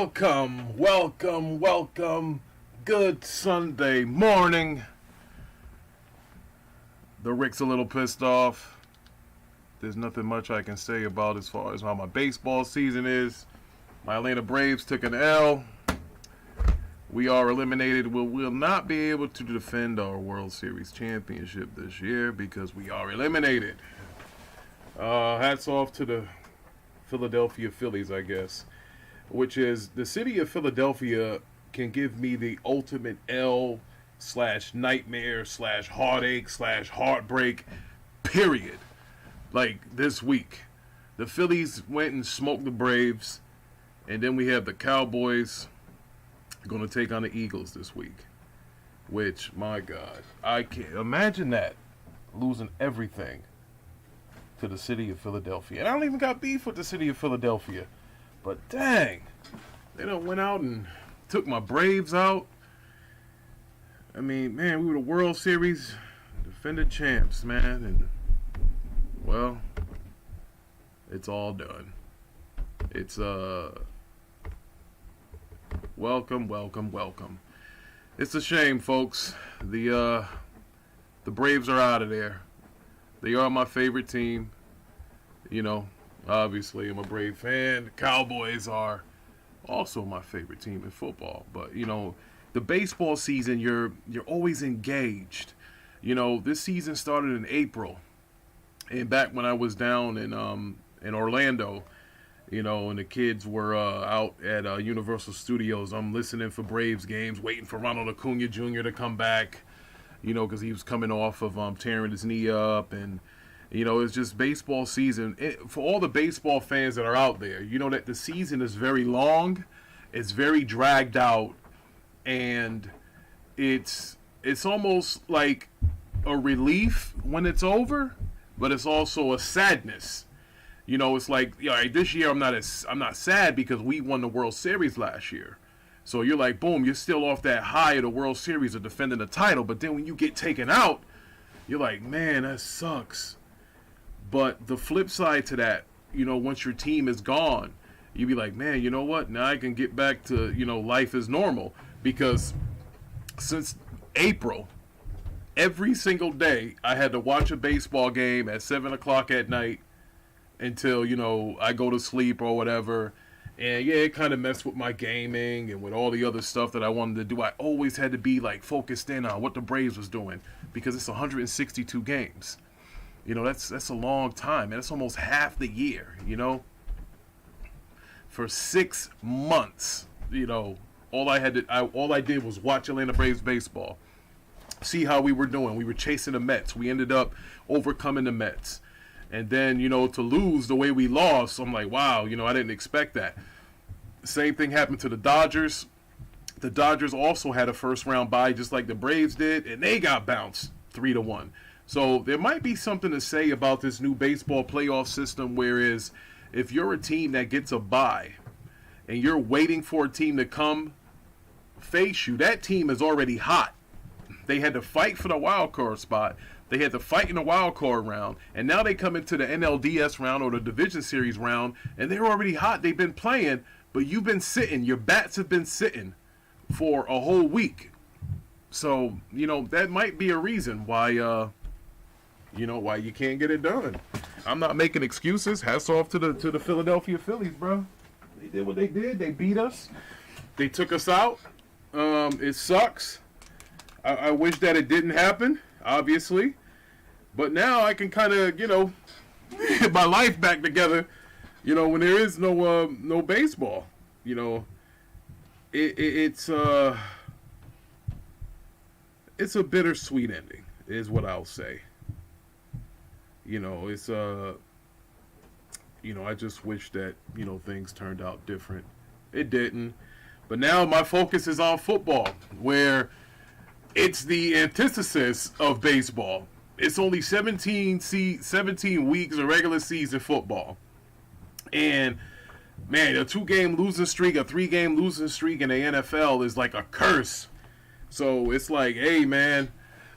Welcome. Good Sunday morning. The Rick's a little pissed off. There's nothing much I can say about as far as how my baseball season is. My Atlanta Braves took an L. We are eliminated. We will not be able to defend our World Series championship this year because we are eliminated. Hats off to the Philadelphia Phillies, I guess. Which is, the city of Philadelphia can give me the ultimate L/nightmare/heartache/heartbreak, period. Like this week. The Phillies went and smoked the Braves, and then we have the Cowboys going to take on the Eagles this week. Which, my God, I can't imagine that. Losing everything to the city of Philadelphia. And I don't even got beef with the city of Philadelphia. But dang, they done went out and took my Braves out. I mean, man, we were the World Series defending champs, man. And, well, it's all done. It's, welcome. It's a shame, folks. The Braves are out of there. They are my favorite team, you know. Obviously, I'm a Brave fan. The Cowboys are also my favorite team in football. But, you know, the baseball season, you're always engaged. You know, this season started in April. And back when I was down in Orlando, you know, and the kids were out at Universal Studios, I'm listening for Braves games, waiting for Ronald Acuna Jr. to come back, you know, because he was coming off of tearing his knee up. And you know, it's just baseball season. For all the baseball fans that are out there, you know that the season is very long. It's very dragged out. And it's almost like a relief when it's over, but it's also a sadness. You know, it's like, you know, this year I'm not sad because we won the World Series last year. So you're like, boom, you're still off that high of the World Series of defending the title. But then when you get taken out, you're like, man, that sucks. But the flip side to that, you know, once your team is gone, you be like, man, you know what? Now I can get back to, you know, life as normal. Because since April, every single day I had to watch a baseball game at 7 o'clock at night until, you know, I go to sleep or whatever. And yeah, it kind of messed with my gaming and with all the other stuff that I wanted to do. I always had to be like focused in on what the Braves was doing because it's 162 games. You know, that's a long time, and that's almost half the year, you know. For 6 months, you know, all I did was watch Atlanta Braves baseball, see how we were doing. We were chasing the Mets. We ended up overcoming the Mets. And then, you know, to lose the way we lost, I'm like, wow, you know, I didn't expect that. Same thing happened to the Dodgers. The Dodgers also had a first-round bye just like the Braves did, and they got bounced 3-1. So there might be something to say about this new baseball playoff system, whereas if you're a team that gets a bye and you're waiting for a team to come face you, that team is already hot. They had to fight for the wild card spot. They had to fight in the wild card round, and now they come into the NLDS round or the Division Series round, and they're already hot. They've been playing, but you've been sitting. Your bats have been sitting for a whole week. So, you know, that might be a reason why why you can't get it done. I'm not making excuses. Hats off to the Philadelphia Phillies, bro. They did what they did. They beat us. They took us out. It sucks. I wish that it didn't happen, obviously. But now I can kind of, you know, get my life back together, you know, when there is no baseball. You know, it's a bittersweet ending, is what I'll say. You know, it's, you know, I just wish that, you know, things turned out different. It didn't. But now my focus is on football, where it's the antithesis of baseball. It's only 17 weeks of regular season football. And, man, a 2-game losing streak, a 3-game losing streak in the NFL is like a curse. So it's like, hey, man,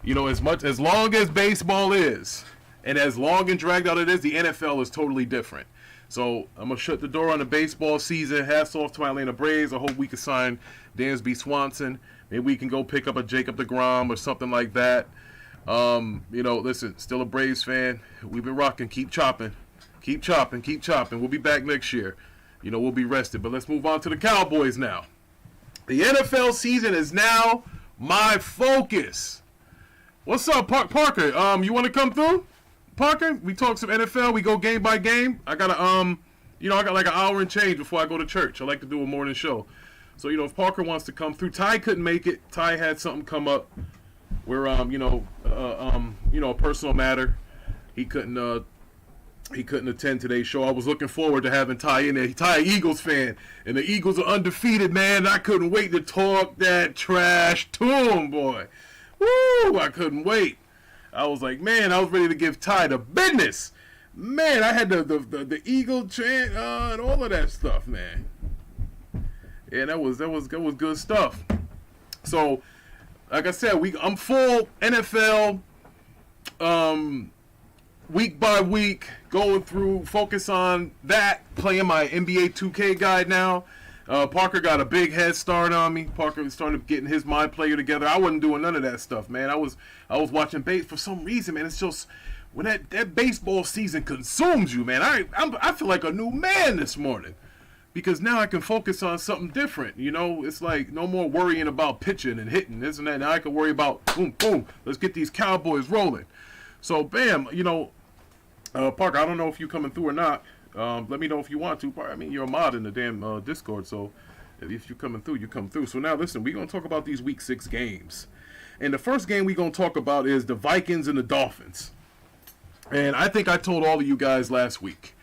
you know, as long as baseball is, and as long and dragged out it is, the NFL is totally different. So I'm gonna shut the door on the baseball season. Hats off to my Atlanta Braves. I hope we can sign Dansby Swanson. Maybe we can go pick up a Jacob deGrom or something like that. Listen, still a Braves fan. We've been rocking. Keep chopping. Keep chopping. Keep chopping. We'll be back next year. We'll be rested. But let's move on to the Cowboys now. The NFL season is now my focus. What's up, Parker? You want to come through? Parker, we talk some NFL. We go game by game. I got I got like an hour and change before I go to church. I like to do a morning show. So, if Parker wants to come through. Ty couldn't make it. Ty had something come up where, a personal matter. He couldn't attend today's show. I was looking forward to having Ty in there. Ty, Eagles fan, and the Eagles are undefeated, man. I couldn't wait to talk that trash to him, boy. Woo! I couldn't wait. I was like, man, I was ready to give Ty the business. Man, I had the Eagle chant and all of that stuff, man. Yeah, that was good stuff. So, like I said, I'm full NFL, week by week, going through, focus on that, playing my NBA 2K guide now. Parker got a big head start on me. Parker was starting getting his mind player together. I wasn't doing none of that stuff, man. I was watching base for some reason, man. It's just when that baseball season consumes you, man. I feel like a new man this morning. Because now I can focus on something different, It's like no more worrying about pitching and hitting, this and that. Now I can worry about, boom, boom, let's get these Cowboys rolling. So, bam, Parker, I don't know if you're coming through or not. Let me know if you want to. I mean, you're a mod in the damn Discord, so if you're coming through, you come through. So now, listen, we're going to talk about these Week 6 games. And the first game we're going to talk about is the Vikings and the Dolphins. And I think I told all of you guys last week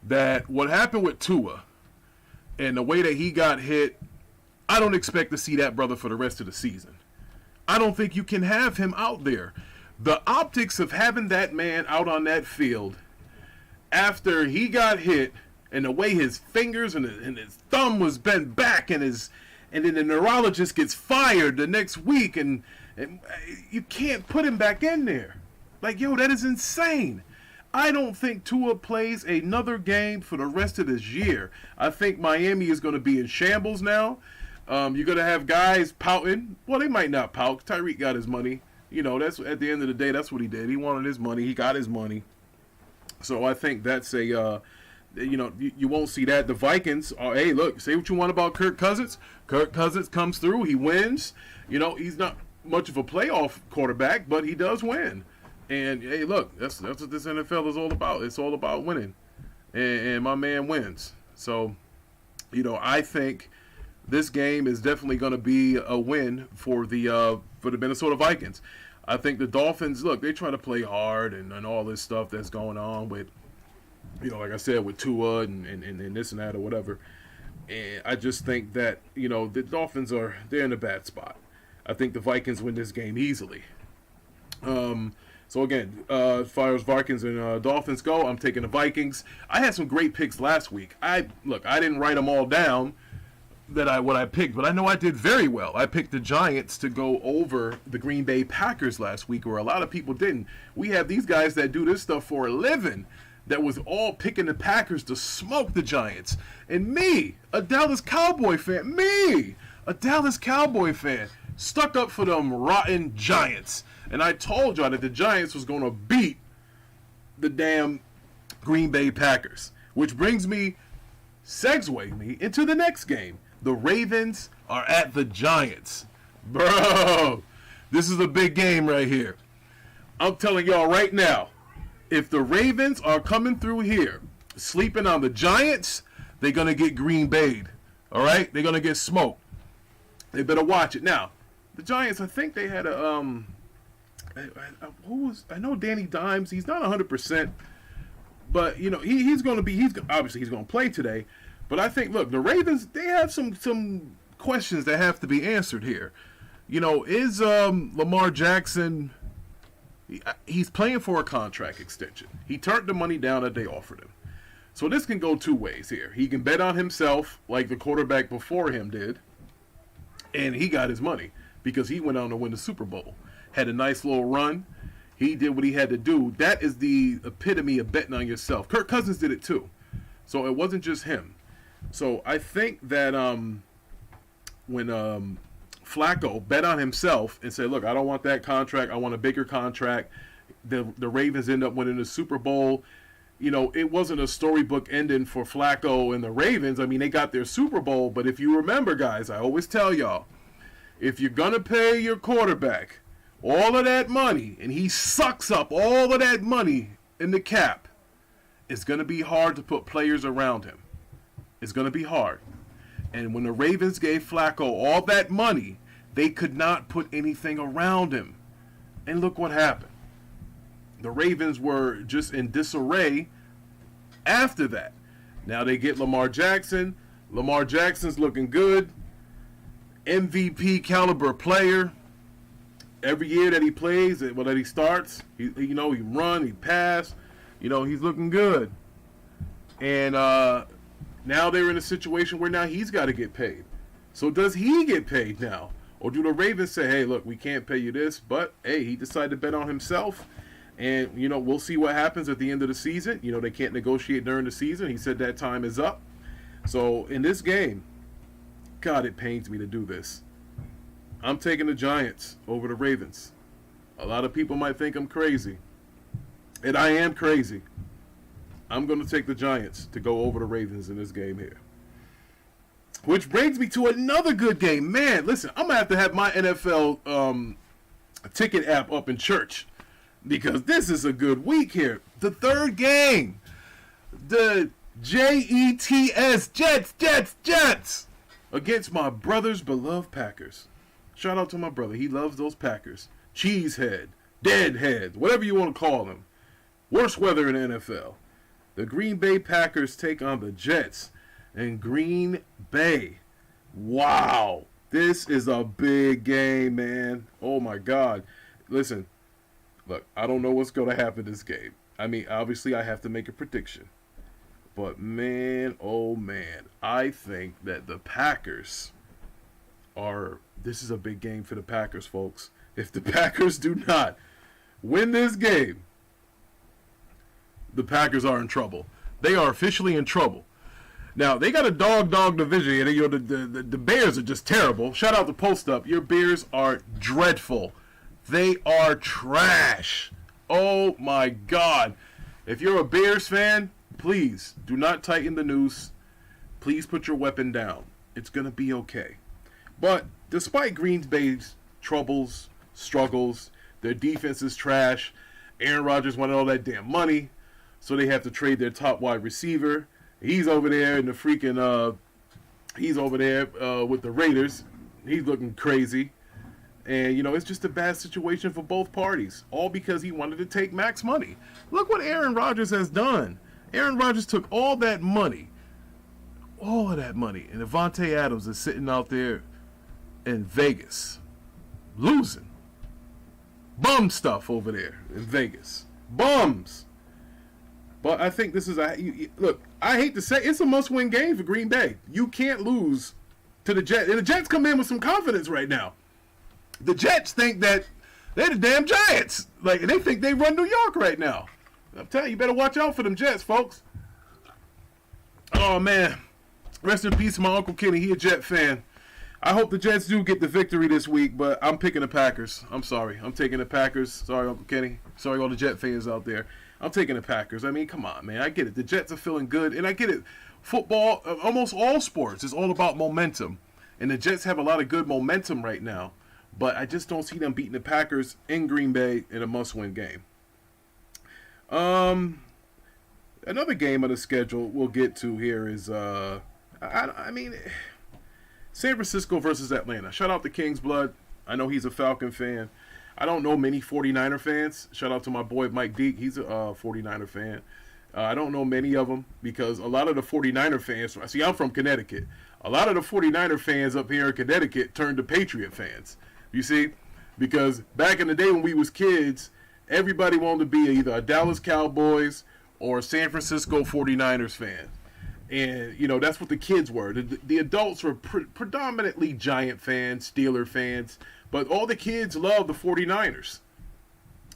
that what happened with Tua and the way that he got hit, I don't expect to see that brother for the rest of the season. I don't think you can have him out there. The optics of having that man out on that field after he got hit and the way his fingers and his thumb was bent back and then the neurologist gets fired the next week and you can't put him back in there. Like, yo, that is insane. I don't think Tua plays another game for the rest of this year. I think Miami is going to be in shambles now. You're going to have guys pouting. Well, they might not pout. Tyreek got his money. That's at the end of the day, that's what he did. He wanted his money. He got his money. So I think that's you won't see that. The Vikings are, hey, look, say what you want about Kirk Cousins. Kirk Cousins comes through. He wins. He's not much of a playoff quarterback, but he does win. And, hey, look, that's what this NFL is all about. It's all about winning. And my man wins. So, I think this game is definitely going to be a win for the Minnesota Vikings. I think the Dolphins, look, they try to play hard and all this stuff that's going on with, like I said, with Tua and this and that or whatever. And I just think that, the Dolphins they're in a bad spot. I think the Vikings win this game easily. So again, as far as Vikings and Dolphins go, I'm taking the Vikings. I had some great picks last week. I didn't write them all down what I picked, but I know I did very well. I picked the Giants to go over the Green Bay Packers last week, where a lot of people didn't. We have these guys that do this stuff for a living that was all picking the Packers to smoke the Giants. And me, a Dallas Cowboy fan, stuck up for them rotten Giants. And I told y'all that the Giants was going to beat the damn Green Bay Packers. Which brings me, segue me into the next game. The Ravens are at the Giants. Bro, this is a big game right here. I'm telling y'all right now, if the Ravens are coming through here, sleeping on the Giants, they're going to get Green Bay'd. All right? They're going to get smoked. They better watch it. Now, the Giants, I think they had a, I know Danny Dimes, he's not 100%, but, he's going to be, obviously he's going to play today. But I think, look, the Ravens, they have some questions that have to be answered here. Is Lamar Jackson, he's playing for a contract extension. He turned the money down that they offered him. So this can go two ways here. He can bet on himself like the quarterback before him did, and he got his money because he went on to win the Super Bowl. Had a nice little run. He did what he had to do. That is the epitome of betting on yourself. Kirk Cousins did it too. So it wasn't just him. So I think that when Flacco bet on himself and said, look, I don't want that contract. I want a bigger contract. The Ravens end up winning the Super Bowl. You know, it wasn't a storybook ending for Flacco and the Ravens. I mean, they got their Super Bowl. But if you remember, guys, I always tell y'all, if you're going to pay your quarterback all of that money and he sucks up all of that money in the cap, it's going to be hard to put players around him. It's going to be hard. And when the Ravens gave Flacco all that money, they could not put anything around him. And look what happened. The Ravens were just in disarray after that. Now they get Lamar Jackson. Lamar Jackson's looking good. MVP caliber player. Every year that he plays, that he starts, he run, he pass. He's looking good. And now they're in a situation where now he's got to get paid. So does he get paid now? Or do the Ravens say, hey, look, we can't pay you this, but, hey, he decided to bet on himself. And, we'll see what happens at the end of the season. They can't negotiate during the season. He said that time is up. So in this game, God, it pains me to do this. I'm taking the Giants over the Ravens. A lot of people might think I'm crazy. And I am crazy. I'm going to take the Giants to go over the Ravens in this game here. Which brings me to another good game. Man, listen, I'm going to have my NFL ticket app up in church. Because this is a good week here. The third game. The Jets, Jets. Against my brother's beloved Packers. Shout out to my brother. He loves those Packers. Cheesehead. Deadhead. Whatever you want to call them. Worst weather in the NFL. The Green Bay Packers take on the Jets in Green Bay. Wow. This is a big game, man. Oh, my God. Listen. Look, I don't know what's going to happen this game. I mean, obviously, I have to make a prediction. But, man, oh, man. I think that the Packers are... This is a big game for the Packers, folks. If the Packers do not win this game, the Packers are in trouble. They are officially in trouble. Now, they got a dog division. The Bears are just terrible. Shout out to Post Up. Your Bears are dreadful. They are trash. Oh, my God. If you're a Bears fan, please do not tighten the noose. Please put your weapon down. It's going to be okay. But despite Green Bay's troubles, struggles, their defense is trash. Aaron Rodgers wanted all that damn money, so they have to trade their top wide receiver. He's over there in the freaking, with the Raiders. He's looking crazy. And, it's just a bad situation for both parties. All because he wanted to take max money. Look what Aaron Rodgers has done. Aaron Rodgers took all that money. All of that money. And Devontae Adams is sitting out there in Vegas. Losing. Bum stuff over there in Vegas. Bums. But I think this is look, I hate to say, it's a must-win game for Green Bay. You can't lose to the Jets. And the Jets come in with some confidence right now. The Jets think that they're the damn Giants. Like, they think they run New York right now. I'm telling you, you better watch out for them Jets, folks. Oh, man. Rest in peace to my Uncle Kenny. He a Jet fan. I hope the Jets do get the victory this week, but I'm picking the Packers. I'm sorry. I'm taking the Packers. Sorry, Uncle Kenny. Sorry, all the Jet fans out there. I'm taking the Packers. I mean, come on, man. I get it. The Jets are feeling good, and I get it. Football, almost all sports, is all about momentum. And the Jets have a lot of good momentum right now. But I just don't see them beating the Packers in Green Bay in a must-win game. Another game on the schedule we'll get to here is, San Francisco versus Atlanta. Shout out to King's Blood. I know he's a Falcon fan. I don't know many 49er fans. Shout out to my boy Mike Deek. He's a 49er fan. I don't know many of them because a lot of the 49er fans, see, I'm from Connecticut. A lot of the 49er fans up here in Connecticut turned to Patriot fans. You see? Because back in the day when we was kids, everybody wanted to be either a Dallas Cowboys or a San Francisco 49ers fan. And, that's what the kids were. The adults were predominantly Giant fans, Steeler fans. But all the kids loved the 49ers.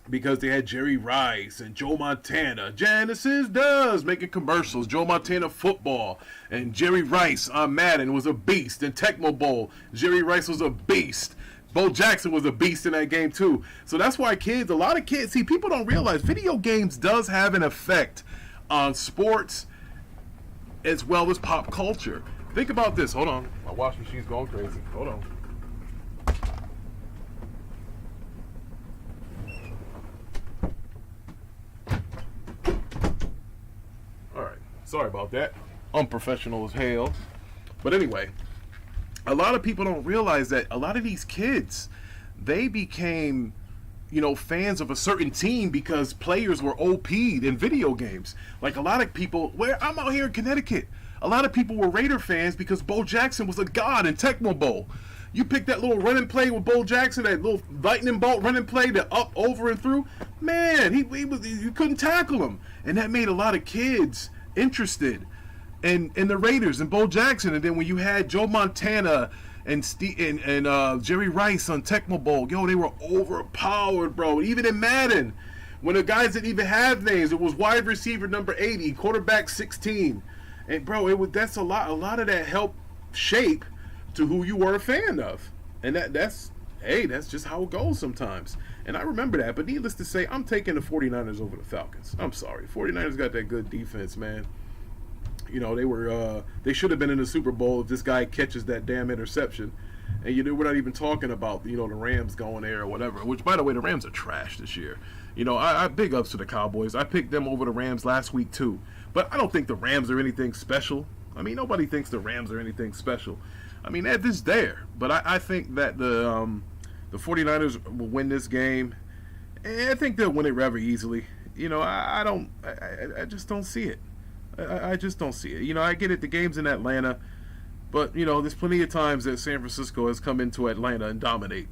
because they had Jerry Rice and Joe Montana. Genesis does making commercials. Joe Montana football and Jerry Rice on Madden was a beast. And Tecmo Bowl, Jerry Rice was a beast. Bo Jackson was a beast in that game too. So that's why a lot of kids, see, people don't realize video games does have an effect on sports as well as pop culture. Think about this. Hold on. My washing machine's going crazy. Hold on. Sorry about that. Unprofessional as hell. But anyway, a lot of people don't realize that a lot of these kids, they became, fans of a certain team because players were OP'd in video games. Like a lot of people, I'm out here in Connecticut, a lot of people were Raider fans because Bo Jackson was a god in Tecmo Bowl. You pick that little run and play with Bo Jackson, that little lightning bolt run and play, the up, over, and through. Man, you couldn't tackle him. And that made a lot of kids interested in the Raiders and Bo Jackson. And then when you had Joe Montana and Jerry Rice on Tecmo Bowl, they were overpowered, bro. Even in Madden, when the guys didn't even have names, it was wide receiver number 80, quarterback 16, and bro, that's a lot of that helped shape to who you were a fan of, and that's just how it goes sometimes. And I remember that. But needless to say, I'm taking the 49ers over the Falcons. I'm sorry. 49ers got that good defense, man. They should have been in the Super Bowl if this guy catches that damn interception. And we're not even talking about, the Rams going there or whatever. Which, by the way, the Rams are trash this year. I big ups to the Cowboys. I picked them over the Rams last week too. But I don't think the Rams are anything special. I mean, nobody thinks the Rams are anything special. I mean, they're just there. But I think that the 49ers will win this game. And I think they'll win it rather easily. I just don't see it. I just don't see it. I get it. The game's in Atlanta. But, there's plenty of times that San Francisco has come into Atlanta and dominate.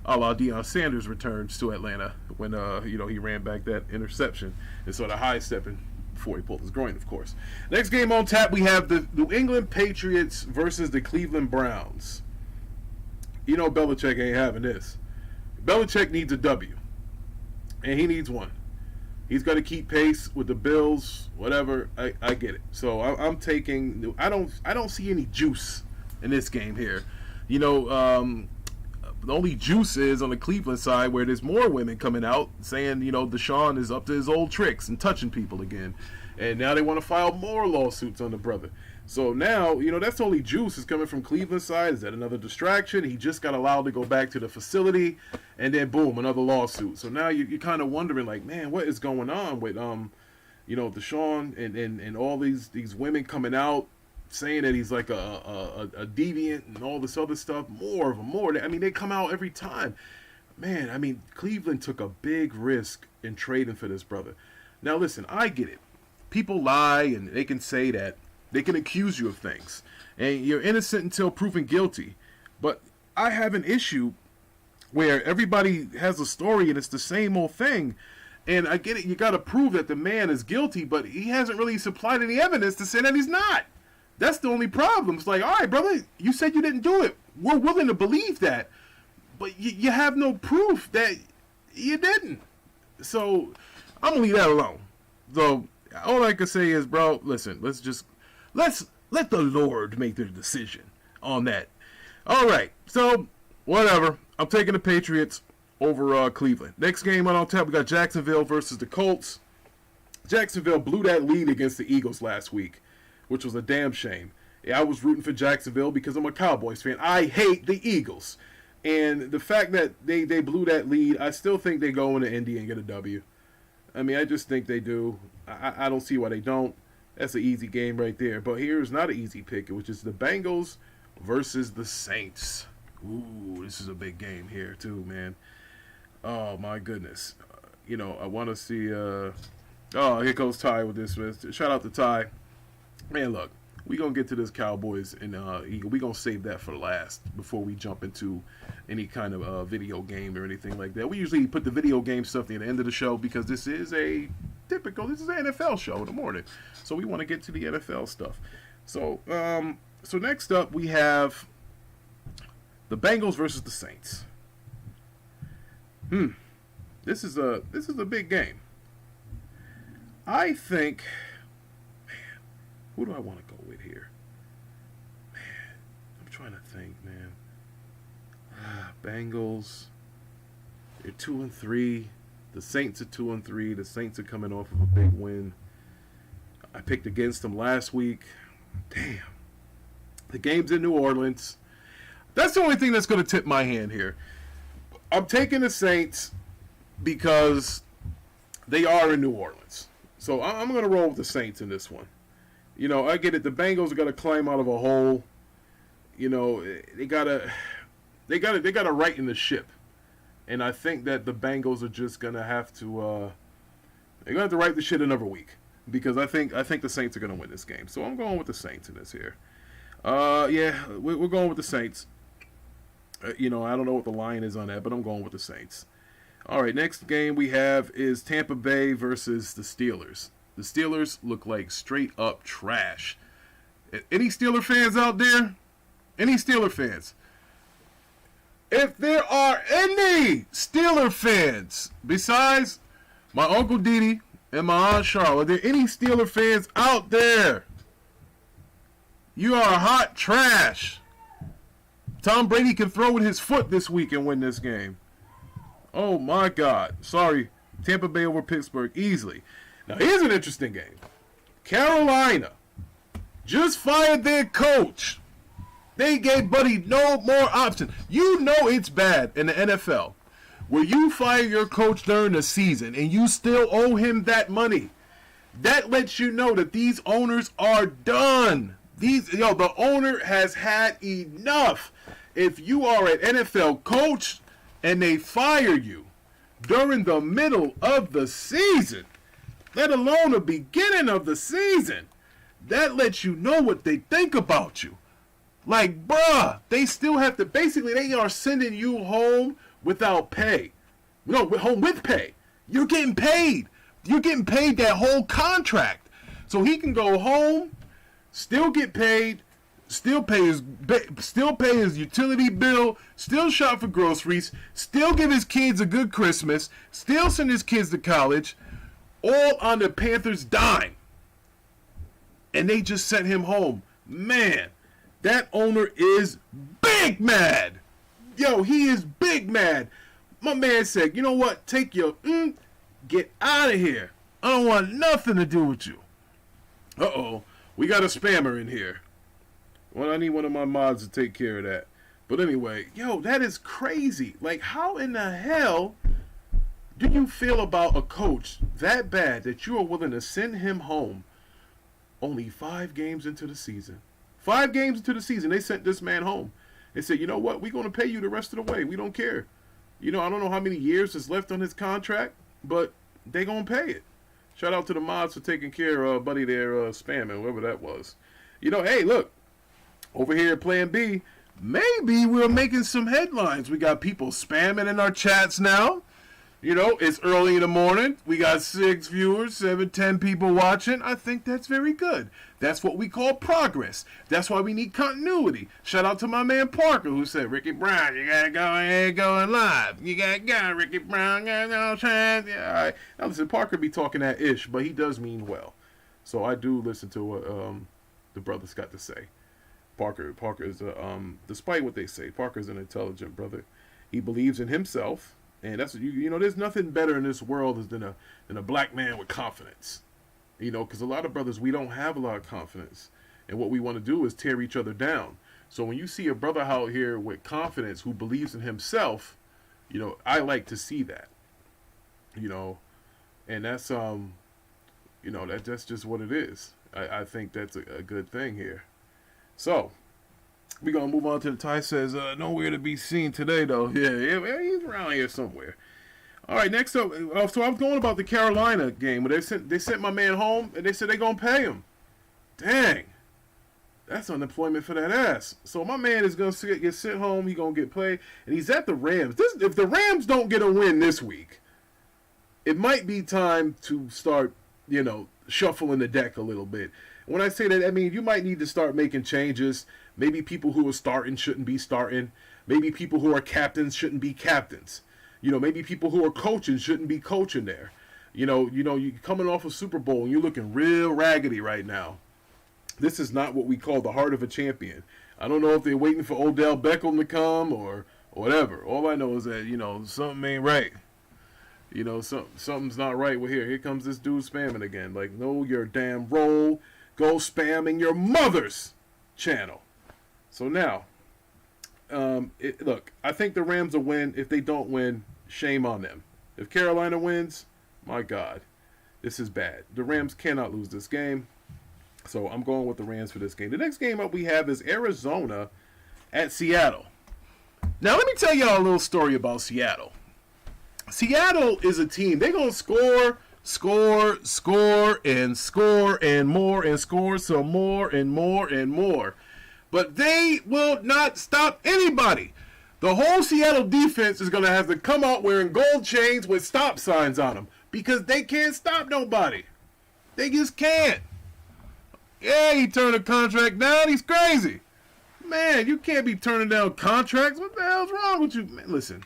A la Deion Sanders returns to Atlanta when, he ran back that interception and sort of high-stepping before he pulled his groin, of course. Next game on tap, we have the New England Patriots versus the Cleveland Browns. Belichick ain't having this. Belichick needs a W. And he needs one. He's got to keep pace with the Bills, whatever. I get it. So I'm taking. I don't see any juice in this game here. The only juice is on the Cleveland side, where there's more women coming out saying, Deshaun is up to his old tricks and touching people again, and now they want to file more lawsuits on the brother. So now, that's the only juice is coming from Cleveland's side. Is that another distraction? He just got allowed to go back to the facility, and then boom, another lawsuit. So now you're kind of wondering, like, man, what is going on with Deshaun and all these women coming out saying that he's like a deviant and all this other stuff. More of them. I mean, they come out every time. Man, I mean, Cleveland took a big risk in trading for this brother. Now, listen, I get it. People lie, and they can say that. They can accuse you of things. And you're innocent until proven guilty. But I have an issue where everybody has a story and it's the same old thing. And I get it. You got to prove that the man is guilty, but he hasn't really supplied any evidence to say that he's not. That's the only problem. It's like, all right, brother, you said you didn't do it. We're willing to believe that. But you have no proof that you didn't. So I'm going to leave that alone. So all I can say is, bro, listen, let's let the Lord make the decision on that. All right. So whatever. I'm taking the Patriots over Cleveland. Next game on tap, we got Jacksonville versus the Colts. Jacksonville blew that lead against the Eagles last week, which was a damn shame. I was rooting for Jacksonville because I'm a Cowboys fan. I hate the Eagles. And the fact that they blew that lead, I still think they go into Indy and get a W. I mean, I just think they do. I don't see why they don't. That's an easy game right there. But here's not an easy pick, which is the Bengals versus the Saints. Ooh, this is a big game here too, man. Oh, my goodness. I want to see... here goes Ty with this. Shout out to Ty. Man, look, we're going to get to this Cowboys and Eagle. We're going to save that for last before we jump into any kind of video game or anything like that. We usually put the video game stuff at the end of the show because this is an NFL show in the morning. So we want to get to the NFL stuff. So next up we have the Bengals versus the Saints. This is a big game. I think, man, who do I want to go with here? Man, I'm trying to think, man. Bengals, they're 2-3. The Saints are 2-3. The Saints are coming off of a big win. I picked against them last week. Damn. The game's in New Orleans. That's the only thing that's going to tip my hand here. I'm taking the Saints because they are in New Orleans. So I'm going to roll with the Saints in this one. You know, I get it. The Bengals are going to climb out of a hole. You know, they gotta righten the ship. And I think that the Bengals are just going to have to they're going to have to right the shit another week, because I think the Saints are going to win this game. So I'm going with the Saints in this here. Yeah, we're going with the Saints. You know, I don't know what the line is on that, but I'm going with the Saints. All right, next game we have is Tampa Bay versus the Steelers. The Steelers look like straight up trash. Any Steeler fans out there? Any Steeler fans? If there are any Steeler fans besides my Uncle Didi and my Aunt Charlotte, are there any Steeler fans out there? You are hot trash. Tom Brady can throw with his foot this week and win this game. Oh my God. Sorry. Tampa Bay over Pittsburgh easily. Now here's an interesting game. Carolina just fired their coach. They gave Buddy no more options. You know it's bad in the NFL where you fire your coach during the season and you still owe him that money. That lets you know that these owners are done. The owner has had enough. If you are an NFL coach and they fire you during the middle of the season, let alone the beginning of the season, that lets you know what they think about you. Like, bruh, they still have to, basically they are sending you home without pay. No, home with pay. You're getting paid. You're getting paid that whole contract. So he can go home, still get paid, still pay his utility bill, still shop for groceries, still give his kids a good Christmas, still send his kids to college, all on the Panthers' dime. And they just sent him home. Man, that owner is big mad. Yo, he is big mad. My man said, you know what? Take your get out of here. I don't want nothing to do with you. Uh-oh. We got a spammer in here. Well, I need one of my mods to take care of that. But anyway, yo, that is crazy. Like, how in the hell do you feel about a coach that bad that you are willing to send him home only 5 games into the season? 5 games into the season, they sent this man home. They said, you know what? We're going to pay you the rest of the way. We don't care. You know, I don't know how many years is left on his contract, but they going to pay it. Shout out to the mods for taking care of buddy there, spamming, whoever that was. You know, hey, look. Over here at Plan B, maybe we're making some headlines. We got people spamming in our chats now. You know, it's early in the morning. We got 6 viewers, 7, 10 people watching. I think that's very good. That's what we call progress. That's why we need continuity. Shout out to my man Parker who said, Ricky Brown, you gotta go ahead going live. You gotta go, Ricky Brown. Yeah, all right. Now listen, Parker be talking that ish, but he does mean well. So I do listen to what the brother's got to say. Parker is despite what they say, Parker's an intelligent brother. He believes in himself, and that's you know. There's nothing better in this world than a black man with confidence. You know, because a lot of brothers, we don't have a lot of confidence, and what we want to do is tear each other down. So when you see a brother out here with confidence who believes in himself, you know, I like to see that. You know, and that's you know, that's just what it is. I think that's a good thing here. So, we're going to move on to the Ty says, nowhere to be seen today, though. Yeah, he's around here somewhere. All right, next up, so I was going about the Carolina game where they sent my man home and they said they're going to pay him. Dang. That's unemployment for that ass. So my man is going to get sent home. He's going to get paid. And he's at the Rams. If the Rams don't get a win this week, it might be time to start, you know, shuffling the deck a little bit. When I say that, I mean you might need to start making changes. Maybe people who are starting shouldn't be starting. Maybe people who are captains shouldn't be captains. Maybe people who are coaching shouldn't be coaching there. You coming off a Super Bowl and you're looking real raggedy right now. This is not what we call the heart of a champion. I don't know if they're waiting for Odell Beckham to come or whatever. All I know is that, something ain't right. Something's not right with here. Here comes this dude spamming again. Like, know your damn role. Go spamming your mother's channel. So now, look, I think the Rams will win. If they don't win, shame on them. If Carolina wins, my God, this is bad. The Rams cannot lose this game. So I'm going with the Rams for this game. The next game up we have is Arizona at Seattle. Now, let me tell y'all a little story about Seattle. Seattle is a team. They're going to score, and more, and score some more and more and more. But they will not stop anybody. The whole Seattle defense is going to have to come out wearing gold chains with stop signs on them because they can't stop nobody. They just can't. Yeah, he turned a contract down. He's crazy. Man, you can't be turning down contracts. What the hell's wrong with you? Man, listen,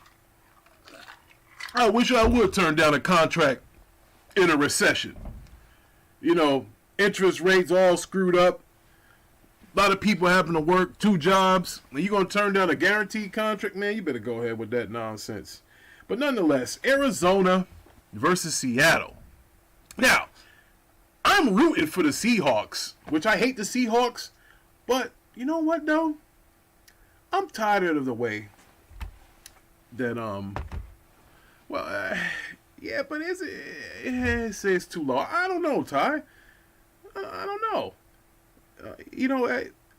I wish I would turn down a contract in a recession. Interest rates all screwed up. A lot of people having to work 2 jobs. And you going to turn down a guaranteed contract? Man, you better go ahead with that nonsense. But nonetheless, Arizona versus Seattle. Now, I'm rooting for the Seahawks, which I hate the Seahawks. But you know what, though? I'm tired of the way that, yeah, but it says too low. I don't know, Ty. I don't know.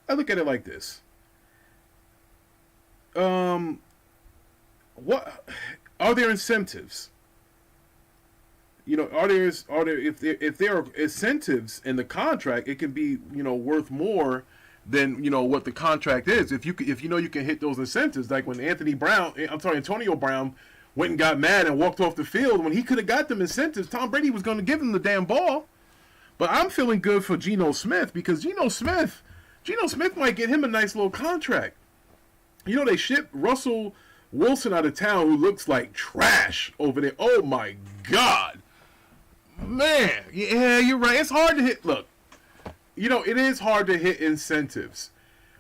I look at it like this. What are there incentives? If there are incentives in the contract, it can be worth more than what the contract is. If you can hit those incentives, like when Antonio Brown went and got mad and walked off the field when he could have got them incentives. Tom Brady was going to give him the damn ball. But I'm feeling good for Geno Smith because Geno Smith might get him a nice little contract. They shipped Russell Wilson out of town, who looks like trash over there. Oh my God. Man, yeah, you're right. It's hard to hit. Look, it is hard to hit incentives.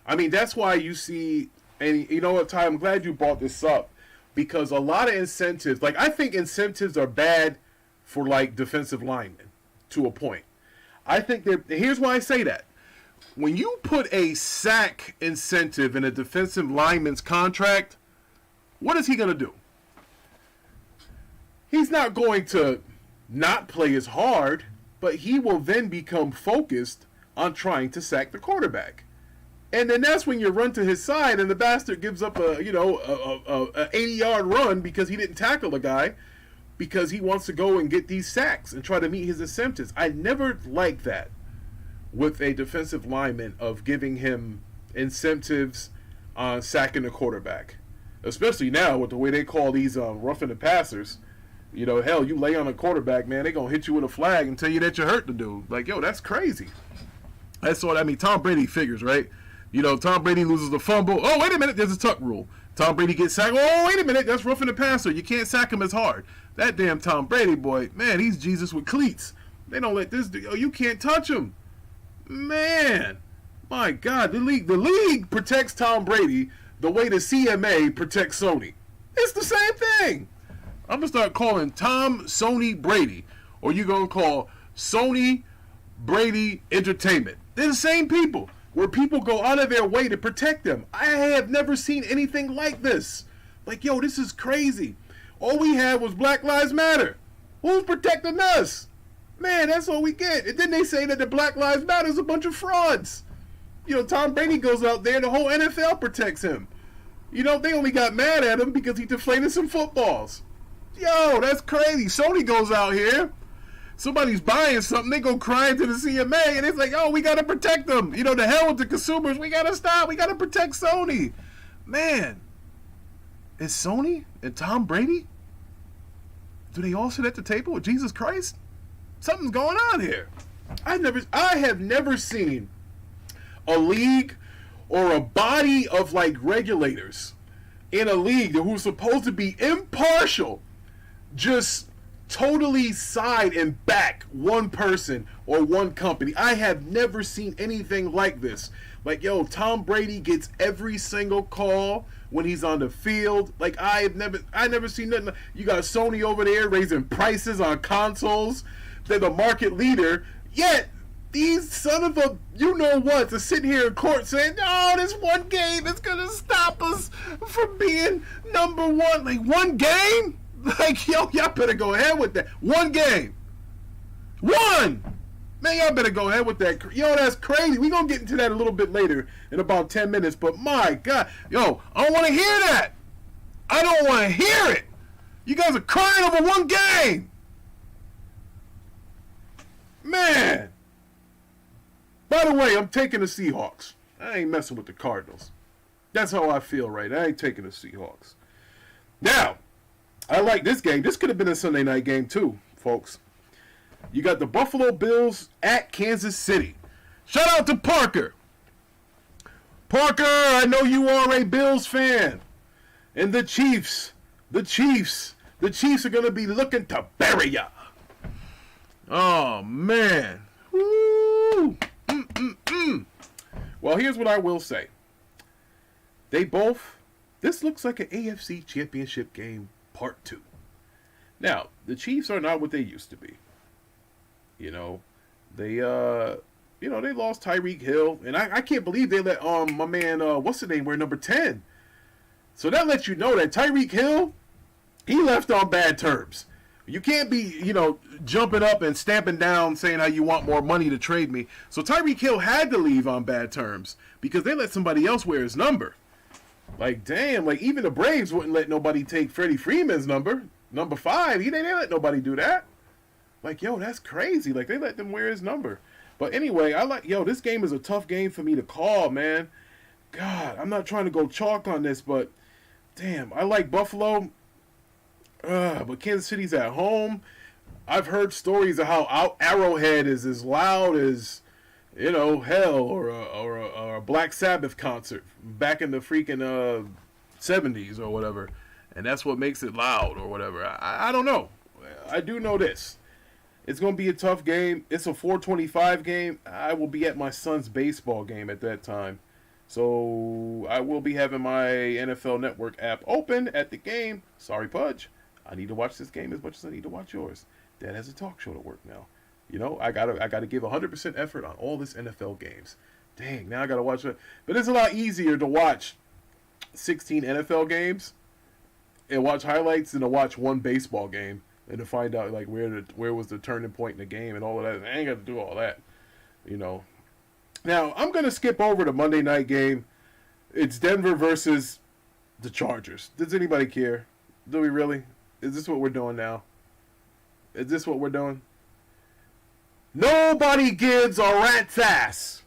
I mean, that's why you see, and you know what, Ty, I'm glad you brought this up because a lot of incentives, I think incentives are bad for defensive linemen to a point. I think here's why I say that. When you put a sack incentive in a defensive lineman's contract, what is he going to do? He's not going to not play as hard, but he will then become focused on trying to sack the quarterback. And then that's when you run to his side and the bastard gives up a 80-yard run because he didn't tackle a guy because he wants to go and get these sacks and try to meet his incentives. I never liked that with a defensive lineman of giving him incentives on sacking the quarterback. Especially now with the way they call these roughing the passers. Hell, you lay on a quarterback, man, they going to hit you with a flag and tell you that you hurt the dude. That's crazy. That's what I mean. Tom Brady figures, right? Tom Brady loses the fumble. Oh, wait a minute, there's a tuck rule. Tom Brady gets sacked. Oh, wait a minute, that's roughing the passer. You can't sack him as hard. That damn Tom Brady boy, man, he's Jesus with cleats. They don't let this dude. Oh, you can't touch him. Man, my God, the league protects Tom Brady the way the CMA protects Sony. It's the same thing. I'm going to start calling Tom Sony Brady, or you're going to call Sony Brady Entertainment. They're the same people, where people go out of their way to protect them. I have never seen anything like this. This is crazy. All we had was Black Lives Matter. Who's protecting us? Man, that's all we get. And then they say that the Black Lives Matter is a bunch of frauds. Tom Brady goes out there, the whole NFL protects him. They only got mad at him because he deflated some footballs. Yo, that's crazy. Sony goes out here. Somebody's buying something. They go crying to the CMA, and it's like, oh, we got to protect them. The hell with the consumers. We got to stop. We got to protect Sony. Man, is Sony and Tom Brady, do they all sit at the table with Jesus Christ? Something's going on here. I have never seen a league or a body of regulators in a league who's supposed to be impartial just totally side and back one person or one company. I have never seen anything like this. Like, yo, Tom Brady gets every single call when he's on the field. Like, I never seen nothing. You got Sony over there raising prices on consoles. They're the market leader. Yet, these son of a you-know-what are sitting here in court saying, oh, this one game is going to stop us from being number one. Like, one game? Like, yo, y'all better go ahead with that. One game. One! Man, y'all better go ahead with that. Yo, that's crazy. We're going to get into that a little bit later in about 10 minutes. But, my God. Yo, I don't want to hear that. I don't want to hear it. You guys are crying over one game. Man. By the way, I'm taking the Seahawks. I ain't messing with the Cardinals. That's how I feel right now. I ain't taking the Seahawks. Now, I like this game. This could have been a Sunday night game too, folks. You got the Buffalo Bills at Kansas City. Shout out to Parker. Parker, I know you are a Bills fan. And the Chiefs are going to be looking to bury ya. Oh, man. Woo. Well, here's what I will say. This looks like an AFC Championship game part 2. Now, the Chiefs are not what they used to be. You know, they lost Tyreek Hill, and I can't believe they let my man what's the name wear number 10. So that lets you know that Tyreek Hill, he left on bad terms. You can't be, jumping up and stamping down saying how you want more money to trade me. So Tyreek Hill had to leave on bad terms because they let somebody else wear his number. Like, damn, like even the Braves wouldn't let nobody take Freddie Freeman's number 5. They didn't let nobody do that. Like, yo, that's crazy. Like, they let them wear his number. But anyway, this game is a tough game for me to call, man. God, I'm not trying to go chalk on this, but damn, I like Buffalo. But Kansas City's at home. I've heard stories of how Arrowhead is as loud as, hell or a Black Sabbath concert back in the freaking 70s or whatever. And that's what makes it loud or whatever. I don't know. I do know this. It's going to be a tough game. It's a 4:25 game. I will be at my son's baseball game at that time. So I will be having my NFL Network app open at the game. Sorry, Pudge. I need to watch this game as much as I need to watch yours. Dad has a talk show to work now. I gotta give 100% effort on all this NFL games. Dang, now I gotta watch it. But it's a lot easier to watch 16 NFL games and watch highlights than to watch one baseball game and to find out like where was the turning point in the game and all of that. I ain't got to do all that, Now I'm gonna skip over the Monday night game. It's Denver versus the Chargers. Does anybody care? Do we really? Is this what we're doing now? Is this what we're doing? Nobody gives a rat's ass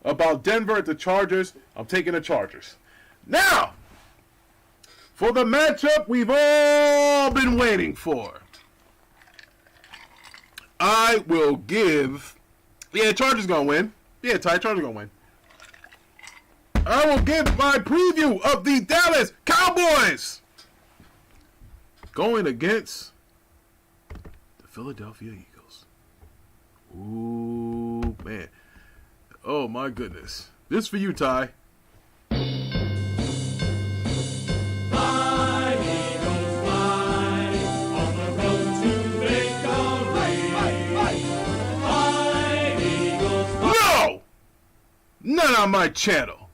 about Denver at the Chargers. I'm taking the Chargers. Now, for the matchup we've all been waiting for. I will give... Yeah, Chargers going to win. Yeah, Chargers going to win. I will give my preview of the Dallas Cowboys going against the Philadelphia Eagles. Ooh, man. Oh, my goodness. This for you, Ty. Not on my channel.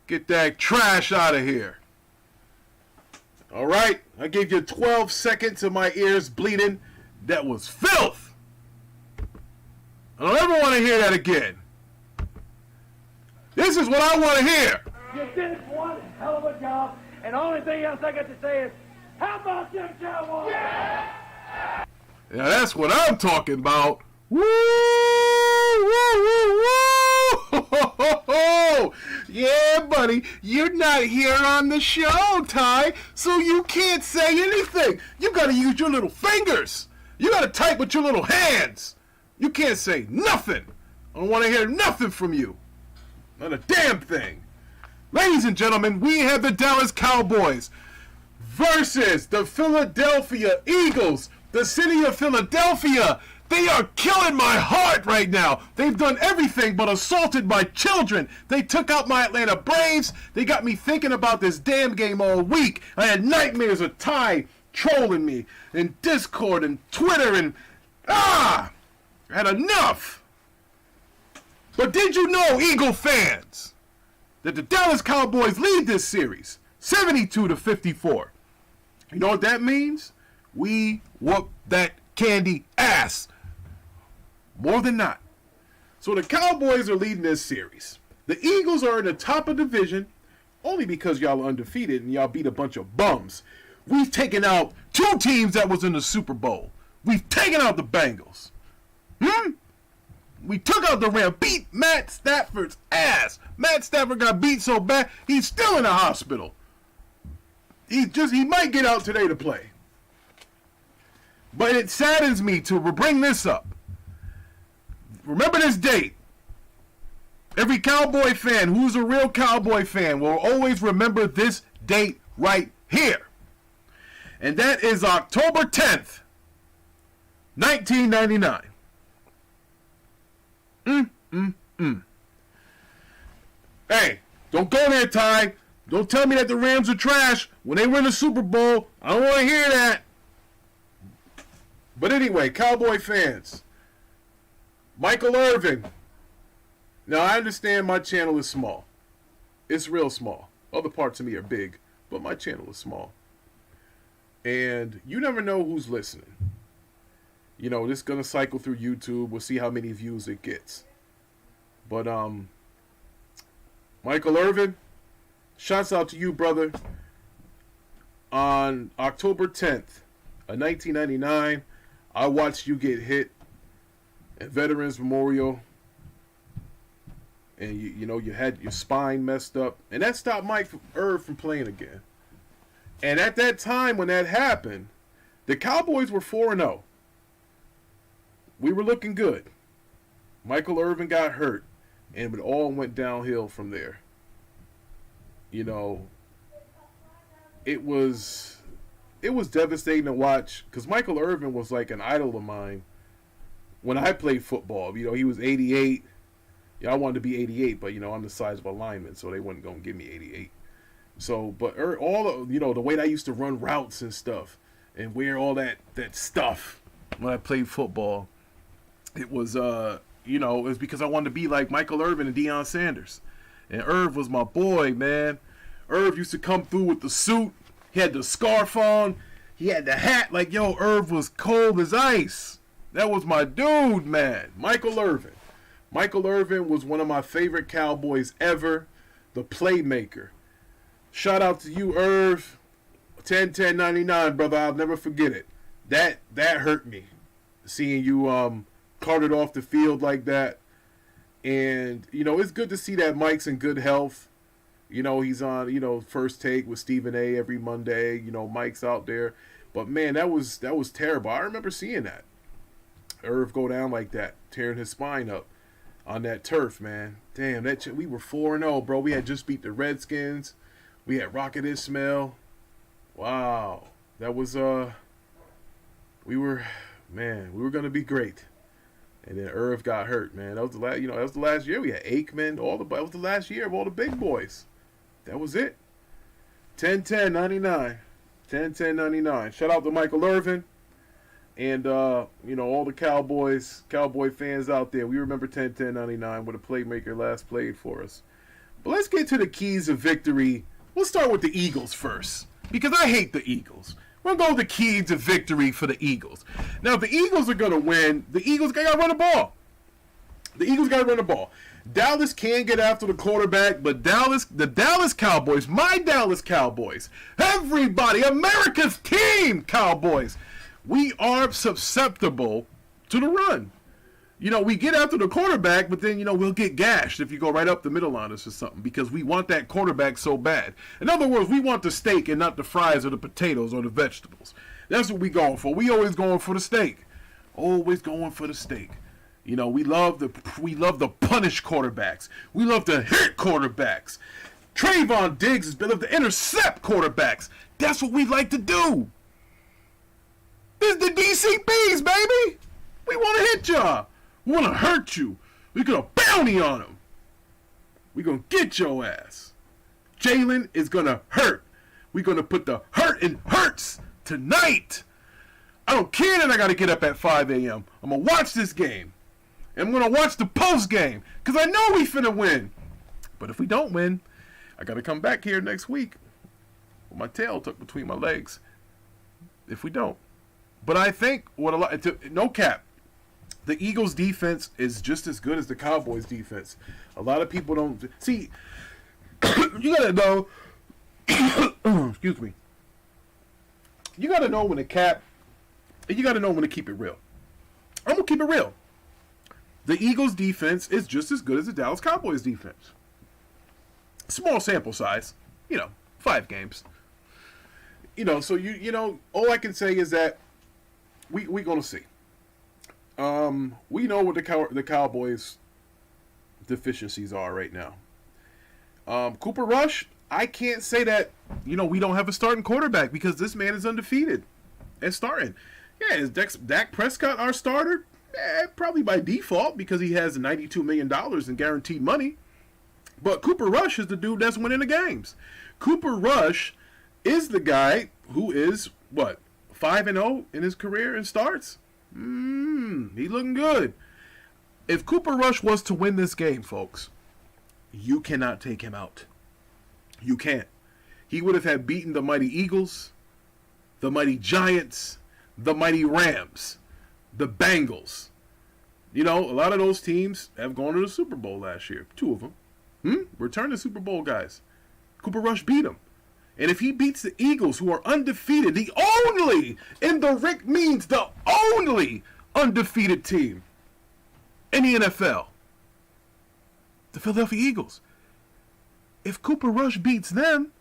Get that trash out of here. All right? I gave you 12 seconds of my ears bleeding. That was filth. I don't ever want to hear that again. This is what I want to hear. You did one hell of a job, and the only thing else I got to say is, how about them Cowboys? Yeah! Now that's what I'm talking about. Woo! Woo! Woo! Woo! Yeah, buddy, you're not here on the show, Ty, so you can't say anything. You gotta use your little fingers. You gotta type with your little hands. You can't say nothing. I don't want to hear nothing from you. Not a damn thing. Ladies and gentlemen, we have the Dallas Cowboys versus the Philadelphia Eagles. The city of Philadelphia. They are killing my heart right now. They've done everything but assaulted my children. They took out my Atlanta Braves. They got me thinking about this damn game all week. I had nightmares of Ty trolling me in Discord and Twitter and I had enough. But did you know, Eagle fans, that the Dallas Cowboys lead this series 72-54? You know what that means? We whoop that candy ass. More than not. So the Cowboys are leading this series. The Eagles are in the top of the division only because y'all are undefeated and y'all beat a bunch of bums. We've taken out 2 teams that was in the Super Bowl. We've taken out the Bengals. We took out the Rams. Beat Matt Stafford's ass. Matt Stafford got beat so bad, he's still in the hospital. He might get out today to play. But it saddens me to bring this up. Remember this date. Every Cowboy fan who's a real Cowboy fan will always remember this date right here. And that is October 10th, 1999. Hey, don't go there, Ty. Don't tell me that the Rams are trash when they win the Super Bowl. I don't want to hear that. But anyway, Cowboy fans, Michael Irvin. Now, I understand my channel is small. It's real small. Other parts of me are big, but my channel is small. And you never know who's listening. You know, this is going to cycle through YouTube. We'll see how many views it gets. But, Michael Irvin, shouts out to you, brother. On October 10th of 1999, I watched you get hit at Veterans Memorial. And, you had your spine messed up. And that stopped Mike Irv from playing again. And at that time when that happened, the Cowboys were 4-0. We were looking good. Michael Irvin got hurt. And it all went downhill from there. You know, it was devastating to watch. Because Michael Irvin was like an idol of mine when I played football. You know, he was 88. Yeah, I wanted to be 88, but, I'm the size of a lineman, so they wasn't going to give me 88. So, but all the way that I used to run routes and stuff and wear all that stuff when I played football, it was, it was because I wanted to be like Michael Irvin and Deion Sanders. And Irv was my boy, man. Irv used to come through with the suit. He had the scarf on. He had the hat. Like, Irv was cold as ice. That was my dude, man. Michael Irvin. Michael Irvin was one of my favorite Cowboys ever. The playmaker. Shout out to you, Irv. 10-10-99, brother. I'll never forget it. That hurt me. Seeing you carted off the field like that. And, it's good to see that Mike's in good health. He's on, First Take with Stephen A. every Monday. Mike's out there. But, man, that was terrible. I remember seeing that. Irv go down like that, tearing his spine up on that turf, man. Damn, we were 4-0, bro. We had just beat the Redskins. We had Rocket Ismail. Wow. That was, we were going to be great. And then Irv got hurt, man. That was the last year. We had Aikman, that was the last year of all the big boys. That was it. 10-10-99. 10-10-99. Shout out to Michael Irvin. And, all the Cowboy fans out there. We remember 10-10-99 when the playmaker last played for us. But let's get to the keys of victory. We'll start with the Eagles first. Because I hate the Eagles. We're going to go with the keys of victory for the Eagles. Now, if the Eagles are going to win, the Eagles got to run the ball. The Eagles got to run the ball. Dallas can get after the quarterback, but the Dallas Cowboys, my Dallas Cowboys, everybody, America's team Cowboys, we are susceptible to the run. We get after the quarterback, but then, we'll get gashed if you go right up the middle on us or something because we want that quarterback so bad. In other words, we want the steak and not the fries or the potatoes or the vegetables. That's what we going for. We always going for the steak. Always going for the steak. We love to punish quarterbacks. We love to hit quarterbacks. Trayvon Diggs has been able to intercept quarterbacks. That's what we like to do. This is the DCBs, baby. We want to hit y'all. We want to hurt you. We got a bounty on them. We going to get your ass. Jalen is going to hurt. We're going to put the hurt in Hurts tonight. I don't care that I got to get up at 5 a.m. I'm going to watch this game. And I'm going to watch the post game because I know we finna win. But if we don't win, I got to come back here next week with my tail tucked between my legs. If we don't. But I think no cap, the Eagles defense is just as good as the Cowboys defense. A lot of people don't see. You gotta know. Excuse me. You gotta know when to cap, and you gotta know when to keep it real. I'm gonna keep it real. The Eagles defense is just as good as the Dallas Cowboys defense. Small sample size, 5 games. So you know, all I can say is that we gonna see. We know what the Cowboys' deficiencies are right now. Cooper Rush, I can't say that, we don't have a starting quarterback because this man is undefeated and starting. Yeah, is Dak Prescott our starter? Probably by default because he has $92 million in guaranteed money. But Cooper Rush is the dude that's winning the games. Cooper Rush is the guy who is, 5-0 in his career in starts? He's looking good. If Cooper Rush was to win this game, folks, you cannot take him out. You can't. He would have had beaten the mighty Eagles, the mighty Giants, the mighty Rams, the Bengals. A lot of those teams have gone to the Super Bowl last year. 2 of them. Return to Super Bowl guys. Cooper Rush beat them. And if he beats the Eagles, who are undefeated, the only undefeated team in the NFL, the Philadelphia Eagles. If Cooper Rush beats them,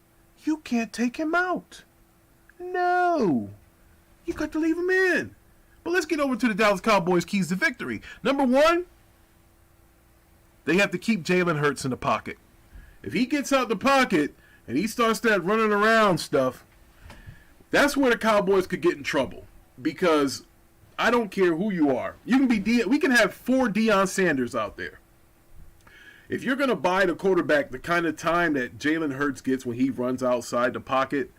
you can't take him out. No. You got to leave him in. But let's get over to the Dallas Cowboys' keys to victory. Number 1, they have to keep Jalen Hurts in the pocket. If he gets out the pocket and he starts that running around stuff, that's where the Cowboys could get in trouble. Because I don't care who you are. You can be we can have 4 Deion Sanders out there. If you're going to buy the quarterback the kind of time that Jalen Hurts gets when he runs outside the pocket,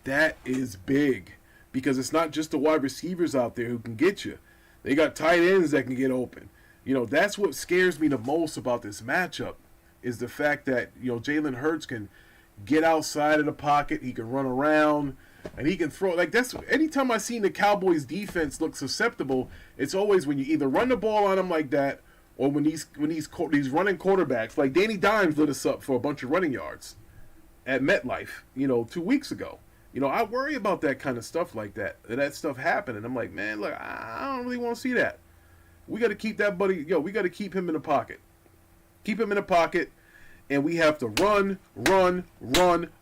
that is big. Because it's not just the wide receivers out there who can get you. They got tight ends that can get open. That's what scares me the most about this matchup is the fact that, Jalen Hurts can get outside of the pocket. He can run around and he can throw. That's anytime I've seen the Cowboys defense look susceptible, it's always when you either run the ball on him like that or when these running quarterbacks, like Danny Dimes lit us up for a bunch of running yards at MetLife, 2 weeks ago. I worry about that kind of stuff like that. That stuff happening. I'm like, man, look, I don't really want to see that. We got to keep that buddy. We got to keep him in the pocket. Keep him in the pocket, and we have to run,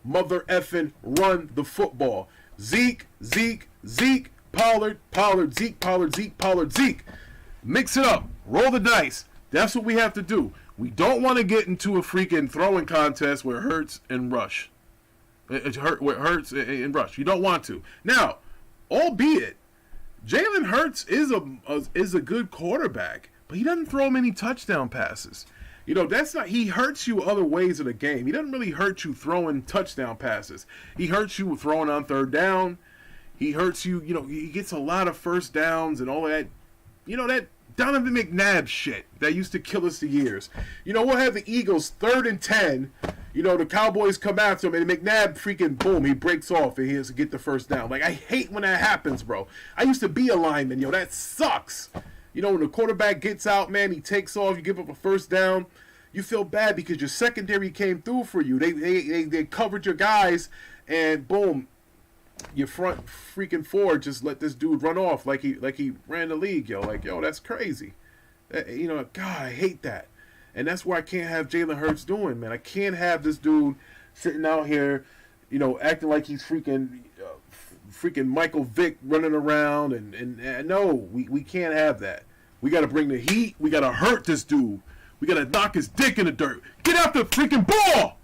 mother effing run the football. Zeke, Pollard, Zeke. Mix it up. Roll the dice. That's what we have to do. We don't want to get into a freaking throwing contest where Hurts and Rush. Hurts and Rush. You don't want to. Now, albeit, Jalen Hurts is a good quarterback, but he doesn't throw many touchdown passes. That's not. He hurts you other ways of the game. He doesn't really hurt you throwing touchdown passes. He hurts you throwing on 3rd down. He hurts you. He gets a lot of first downs and all that. That Donovan McNabb shit that used to kill us the years. We'll have the Eagles 3rd and 10. The Cowboys come after him, and McNabb freaking boom, he breaks off, and he has to get the first down. I hate when that happens, bro. I used to be a lineman, that sucks. When the quarterback gets out, man, he takes off, you give up a first down, you feel bad because your secondary came through for you. They covered your guys, and boom, your front freaking 4 just let this dude run off like he ran the league, yo. That's crazy. God, I hate that. And that's where I can't have Jalen Hurts doing, man. I can't have this dude sitting out here, acting like he's freaking Michael Vick running around. And no, we can't have that. We got to bring the heat. We got to hurt this dude. We got to knock his dick in the dirt. Get out the freaking ball!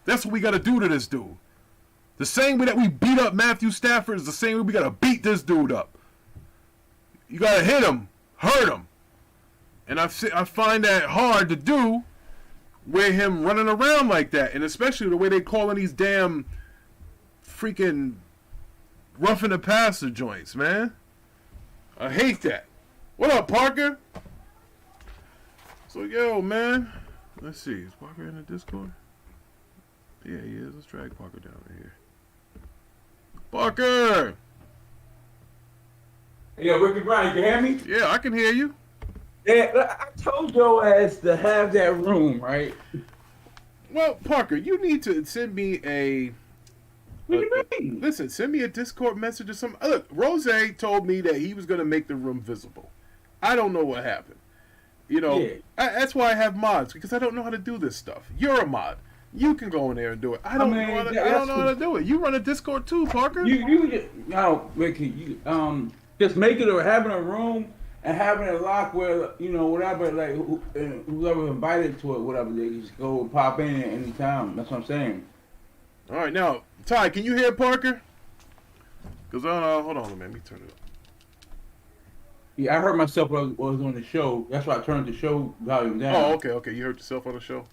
That's what we got to do to this dude. The same way that we beat up Matthew Stafford is the same way we got to beat this dude up. You got to hit him, hurt him. And I find that hard to do with him running around like that. And especially the way they calling these damn freaking roughing the passer joints, man. I hate that. What up, Parker? So, yo, man. Let's see. Is Parker in the Discord? Yeah, he is. Let's drag Parker down here. Parker! Yeah, Ricky Brown, you can hear me? Yeah, I can hear you. Yeah, I told your ass to have that room, right? Well, Parker, you need to send me a... What do you mean? Listen, send me a Discord message or something. Look, Rose told me that he was going to make the room visible. I don't know what happened. You know, Yeah. That's why I have mods, because I don't know how to do this stuff. You're a mod. You can go in there and do it. I don't know how to do it. You run a Discord too, Parker. Ricky, just make it or having a room and having it locked where, you know, whatever, like, whoever invited to it, whatever, they just go and pop in at any time. That's what I'm saying. All right, now, Ty, can you hear Parker? Because, hold on, man. Let me turn it up. Yeah, I heard myself when I was on the show. That's why I turned the show volume down. Oh, okay. You heard yourself on the show?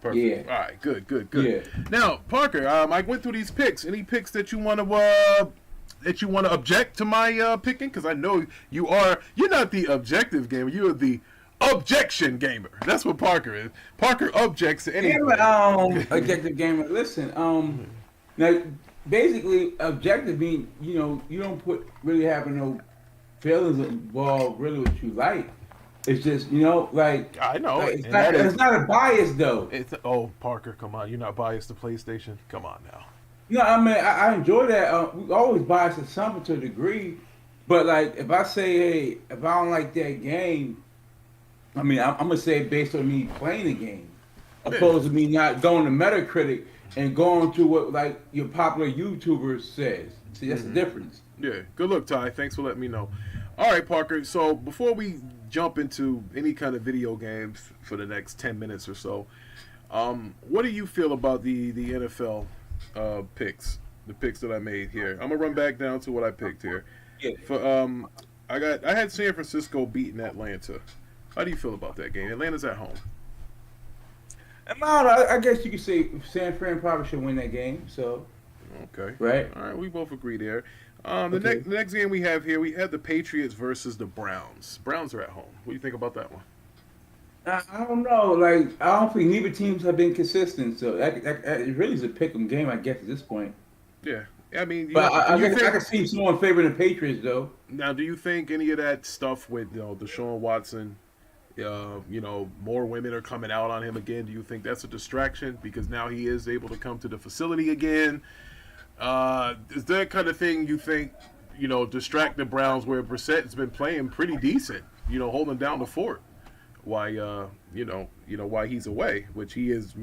Perfect. Yeah. All right, good. Yeah. Now, Parker, I went through these picks. Any picks that you want to object to my picking? Because I know you're not the objective gamer. You're the objection gamer. That's what Parker is. Parker objects to anything. Yeah, objective gamer. Listen, now basically objective mean, you know, you don't put really having no feelings involved really what you like. It's just, you know, like I know. Like, it's not a bias though. Parker, come on. You're not biased to PlayStation? Come on now. No, I mean I enjoy that. We always bias to something to a degree, but like if I say, hey, if I don't like that game, I mean I'm gonna say it based on me playing the game, opposed to me not going to Metacritic and going to what like your popular YouTuber says. See, that's the difference. Yeah. Good luck, Ty. Thanks for letting me know. All right, Parker. So before we jump into any kind of video games for the next 10 minutes or so, what do you feel about the NFL picks? The picks that I made here. I'm gonna run back down to what I picked here. Yeah. For I had San Francisco beating Atlanta. How do you feel about that game? Atlanta's at home. I guess you could say San Fran probably should win that game. So. Okay. Right. All right. We both agree there. The next game we have here, we have the Patriots versus the Browns. Browns are at home. What do you think about that one? I don't know. Like, I don't think neither teams have been consistent. So it really is a pick'em game, I guess, at this point. Yeah. I mean, I can see someone favoring the Patriots, though. Now, do you think any of that stuff with Deshaun Watson, more women are coming out on him again? Do you think that's a distraction because now he is able to come to the facility again? Is that kind of thing you think, distract the Browns where Brissett has been playing pretty decent, holding down the fort? Why, why he's away, which he is,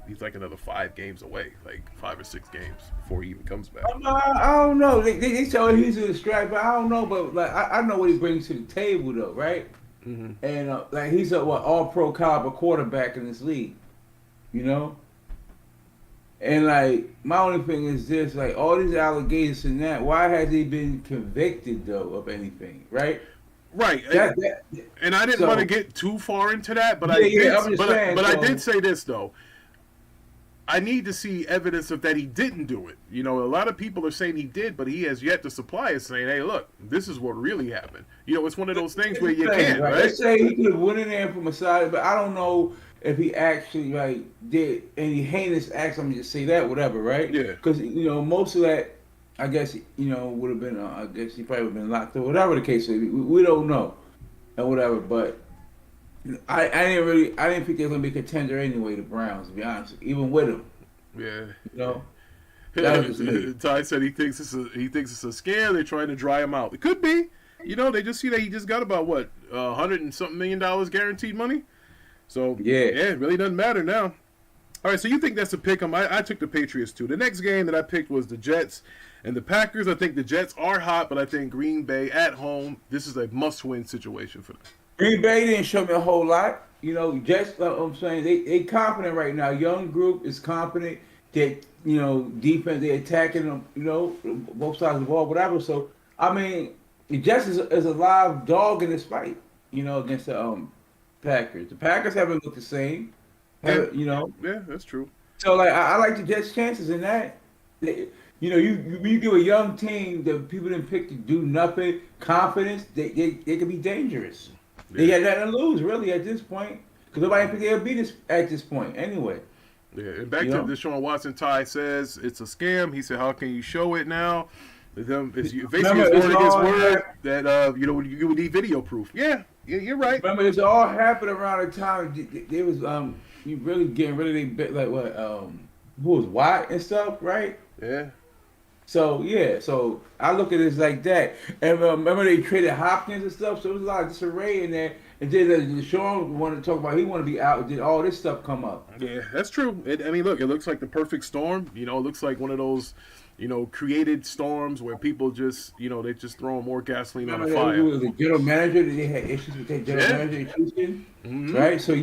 he's like another 5 games away, like 5 or 6 games before he even comes back. I don't know. They tell him he's a distract, but I don't know. But like, I know what he brings to the table, though, right? Mm-hmm. And like, he's a all-pro caliber quarterback in this league, And like, my only thing is this: like, all these allegations and that. Why has he been convicted though of anything, right? Right, and I didn't want to get too far into that, but I did say this though. I need to see evidence of that he didn't do it. A lot of people are saying he did, but he has yet to supply us saying, "Hey, look, this is what really happened." It's one of those things where you can't, right? Let's say he could have went in there from a side, but I don't know if he actually did any heinous acts. I'm just say that, whatever, right? Yeah. Because most of that. I guess, would have been, I guess he probably would have been locked up, whatever the case may be. We don't know, and whatever, but I didn't think they were going to be a contender anyway, the Browns, to be honest, even with him. Yeah. That was just me. Ty said he thinks it's a scare. They're trying to dry him out. It could be. They just see that he just got about, what, $100 and something million guaranteed money? So, yeah, it really doesn't matter now. All right, so you think that's a pick 'em. I took the Patriots, too. The next game that I picked was the Jets and the Packers. I think the Jets are hot, but I think Green Bay at home, this is a must-win situation for them. Green Bay didn't show me a whole lot. Jets, I'm saying, they confident right now. Young group is confident. They, defense, they're attacking them, both sides of the ball, whatever. So, I mean, the Jets is a live dog in this fight, against the Packers. The Packers haven't looked the same, Yeah, that's true. So, like, I like the Jets' chances in that. You give a young team that people didn't pick to do nothing, confidence, they could be dangerous. They got nothing to lose, really, at this point. Because nobody picked they'll beat us at this point, anyway. Yeah, and back to Deshaun Watson, Ty says it's a scam. He said, how can you show it now? Basically, it's word against word that, you would need video proof. Yeah, you're right. Remember, this all happened around the time they was, you really getting rid of their bit, like what, who was Watt and stuff, right? Yeah. So I look at it like that. And remember they traded Hopkins and stuff, so there was a lot of disarray in there. And then Sean wanted to talk about he wanted to be out. Did all this stuff come up? Yeah, that's true. Look, it looks like the perfect storm. It looks like one of those, created storms where people just, they just throwing more gasoline on the fire. The general manager, they had issues with their general manager in Houston, right? So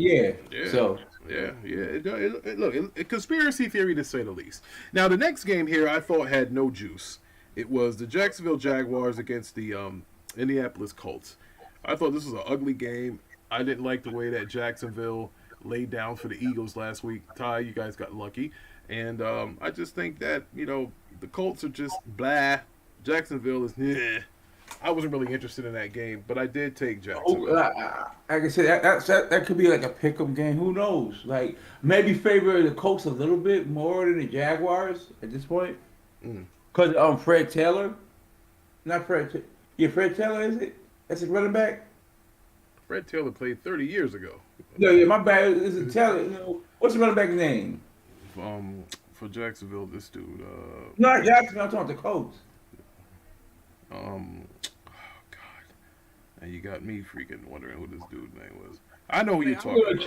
Look, conspiracy theory to say the least. Now, the next game here I thought had no juice. It was the Jacksonville Jaguars against the Indianapolis Colts. I thought this was an ugly game. I didn't like the way that Jacksonville laid down for the Eagles last week. Ty, you guys got lucky. And I just think that, the Colts are just blah. Jacksonville is I wasn't really interested in that game, but I did take Jacksonville. Like I said, that could be like a pick'em game. Who knows? Like maybe favor the Colts a little bit more than the Jaguars at this point. Because Fred Taylor, not Fred. Yeah, Fred Taylor is it? That's a running back. Fred Taylor played 30 years ago. Yeah, my bad. Is it Taylor? What's the running back's name? For Jacksonville, this dude. Not Jacksonville. I'm talking the Colts. Oh God, and you got me freaking wondering who this dude's name was. I know who you're talking about.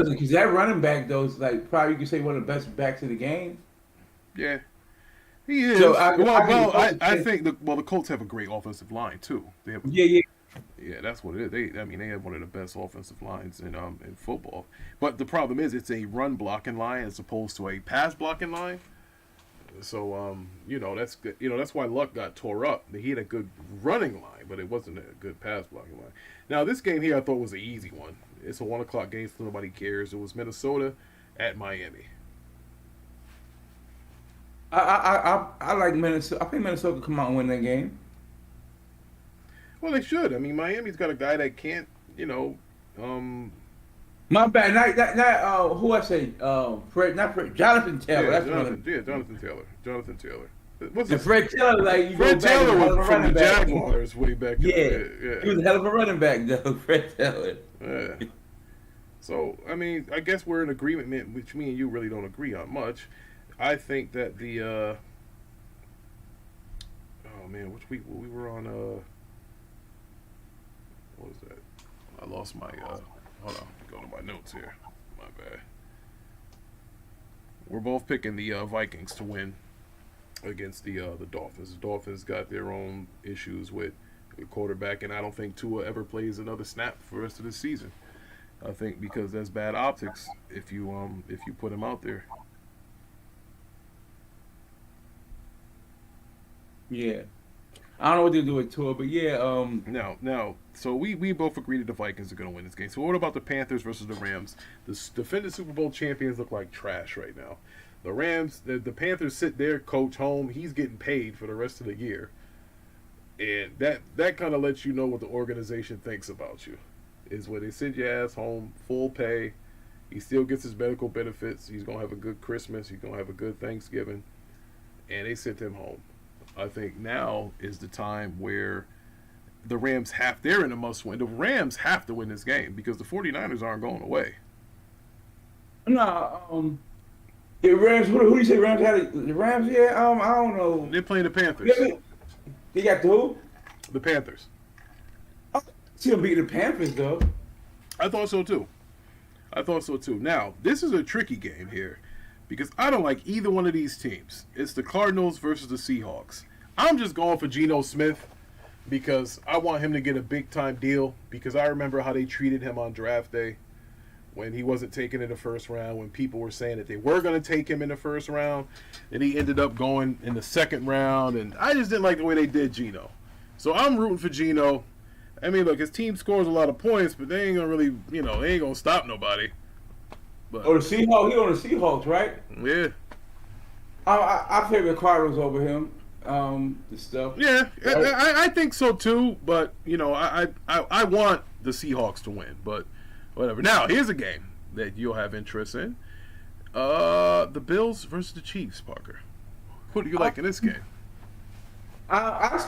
Because that running back, though, is like probably you could say one of the best backs in the game. Yeah, he is. So I think the Colts have a great offensive line too. They have, yeah, that's what it is. They have one of the best offensive lines in football. But the problem is, it's a run blocking line as opposed to a pass blocking line. So that's good. That's why Luck got tore up. He had a good running line, but it wasn't a good pass blocking line. Now this game here I thought was an easy one. It's a 1:00 game, so nobody cares. It was Minnesota at Miami. I like Minnesota. I think Minnesota could come out and win that game. Well, they should. Miami's got a guy that can't, My bad. Not who I say? Fred. Not Fred. Jonathan Taylor. Yeah, That's Jonathan Taylor. Fred Taylor, like Fred Taylor was from the Jaguars way back. He was a hell of a running back, though. Fred Taylor. Yeah. So I guess we're in agreement, which me and you really don't agree on much. I think that the which week we were on what was that? I lost my hold on, go to my notes here. My bad. We're both picking the Vikings to win against the Dolphins. The Dolphins got their own issues with the quarterback, and I don't think Tua ever plays another snap for the rest of the season. I think because that's bad optics if you put him out there. Yeah. I don't know what they do with Tua, but yeah. Now, so we both agree that the Vikings are going to win this game. So what about the Panthers versus the Rams? The defending Super Bowl champions look like trash right now. The Rams, the Panthers sit their coach home. He's getting paid for the rest of the year, and that kind of lets you know what the organization thinks about you. Is when they send your ass home, full pay. He still gets his medical benefits. He's gonna have a good Christmas. He's gonna have a good Thanksgiving, and they sent him home. I think now is the time where the Rams they're in a must-win. The Rams have to win this game because the 49ers aren't going away. No, the Rams. Who do you say Rams had? The Rams? Yeah, I don't know. They're playing the Panthers. They got the who? The Panthers. See them beat the Panthers though. I thought so too. Now, this is a tricky game here because I don't like either one of these teams. It's the Cardinals versus the Seahawks. I'm just going for Geno Smith because I want him to get a big-time deal because I remember how they treated him on draft day. when he wasn't taken in the first round, when people were saying that they were going to take him in the first round, and he ended up going in the second round, and I just didn't like the way they did Geno. So I'm rooting for Geno. I mean, look, his team scores a lot of points, but they ain't going to really, they ain't going to stop nobody. But, the Seahawks, he on the Seahawks, right? Yeah. I favor Cardinals over him. The stuff. Yeah, right? I think so too, but, I want the Seahawks to win, but whatever. Now, here's a game that you'll have interest in. The Bills versus the Chiefs, Parker. Who do you like in this game? I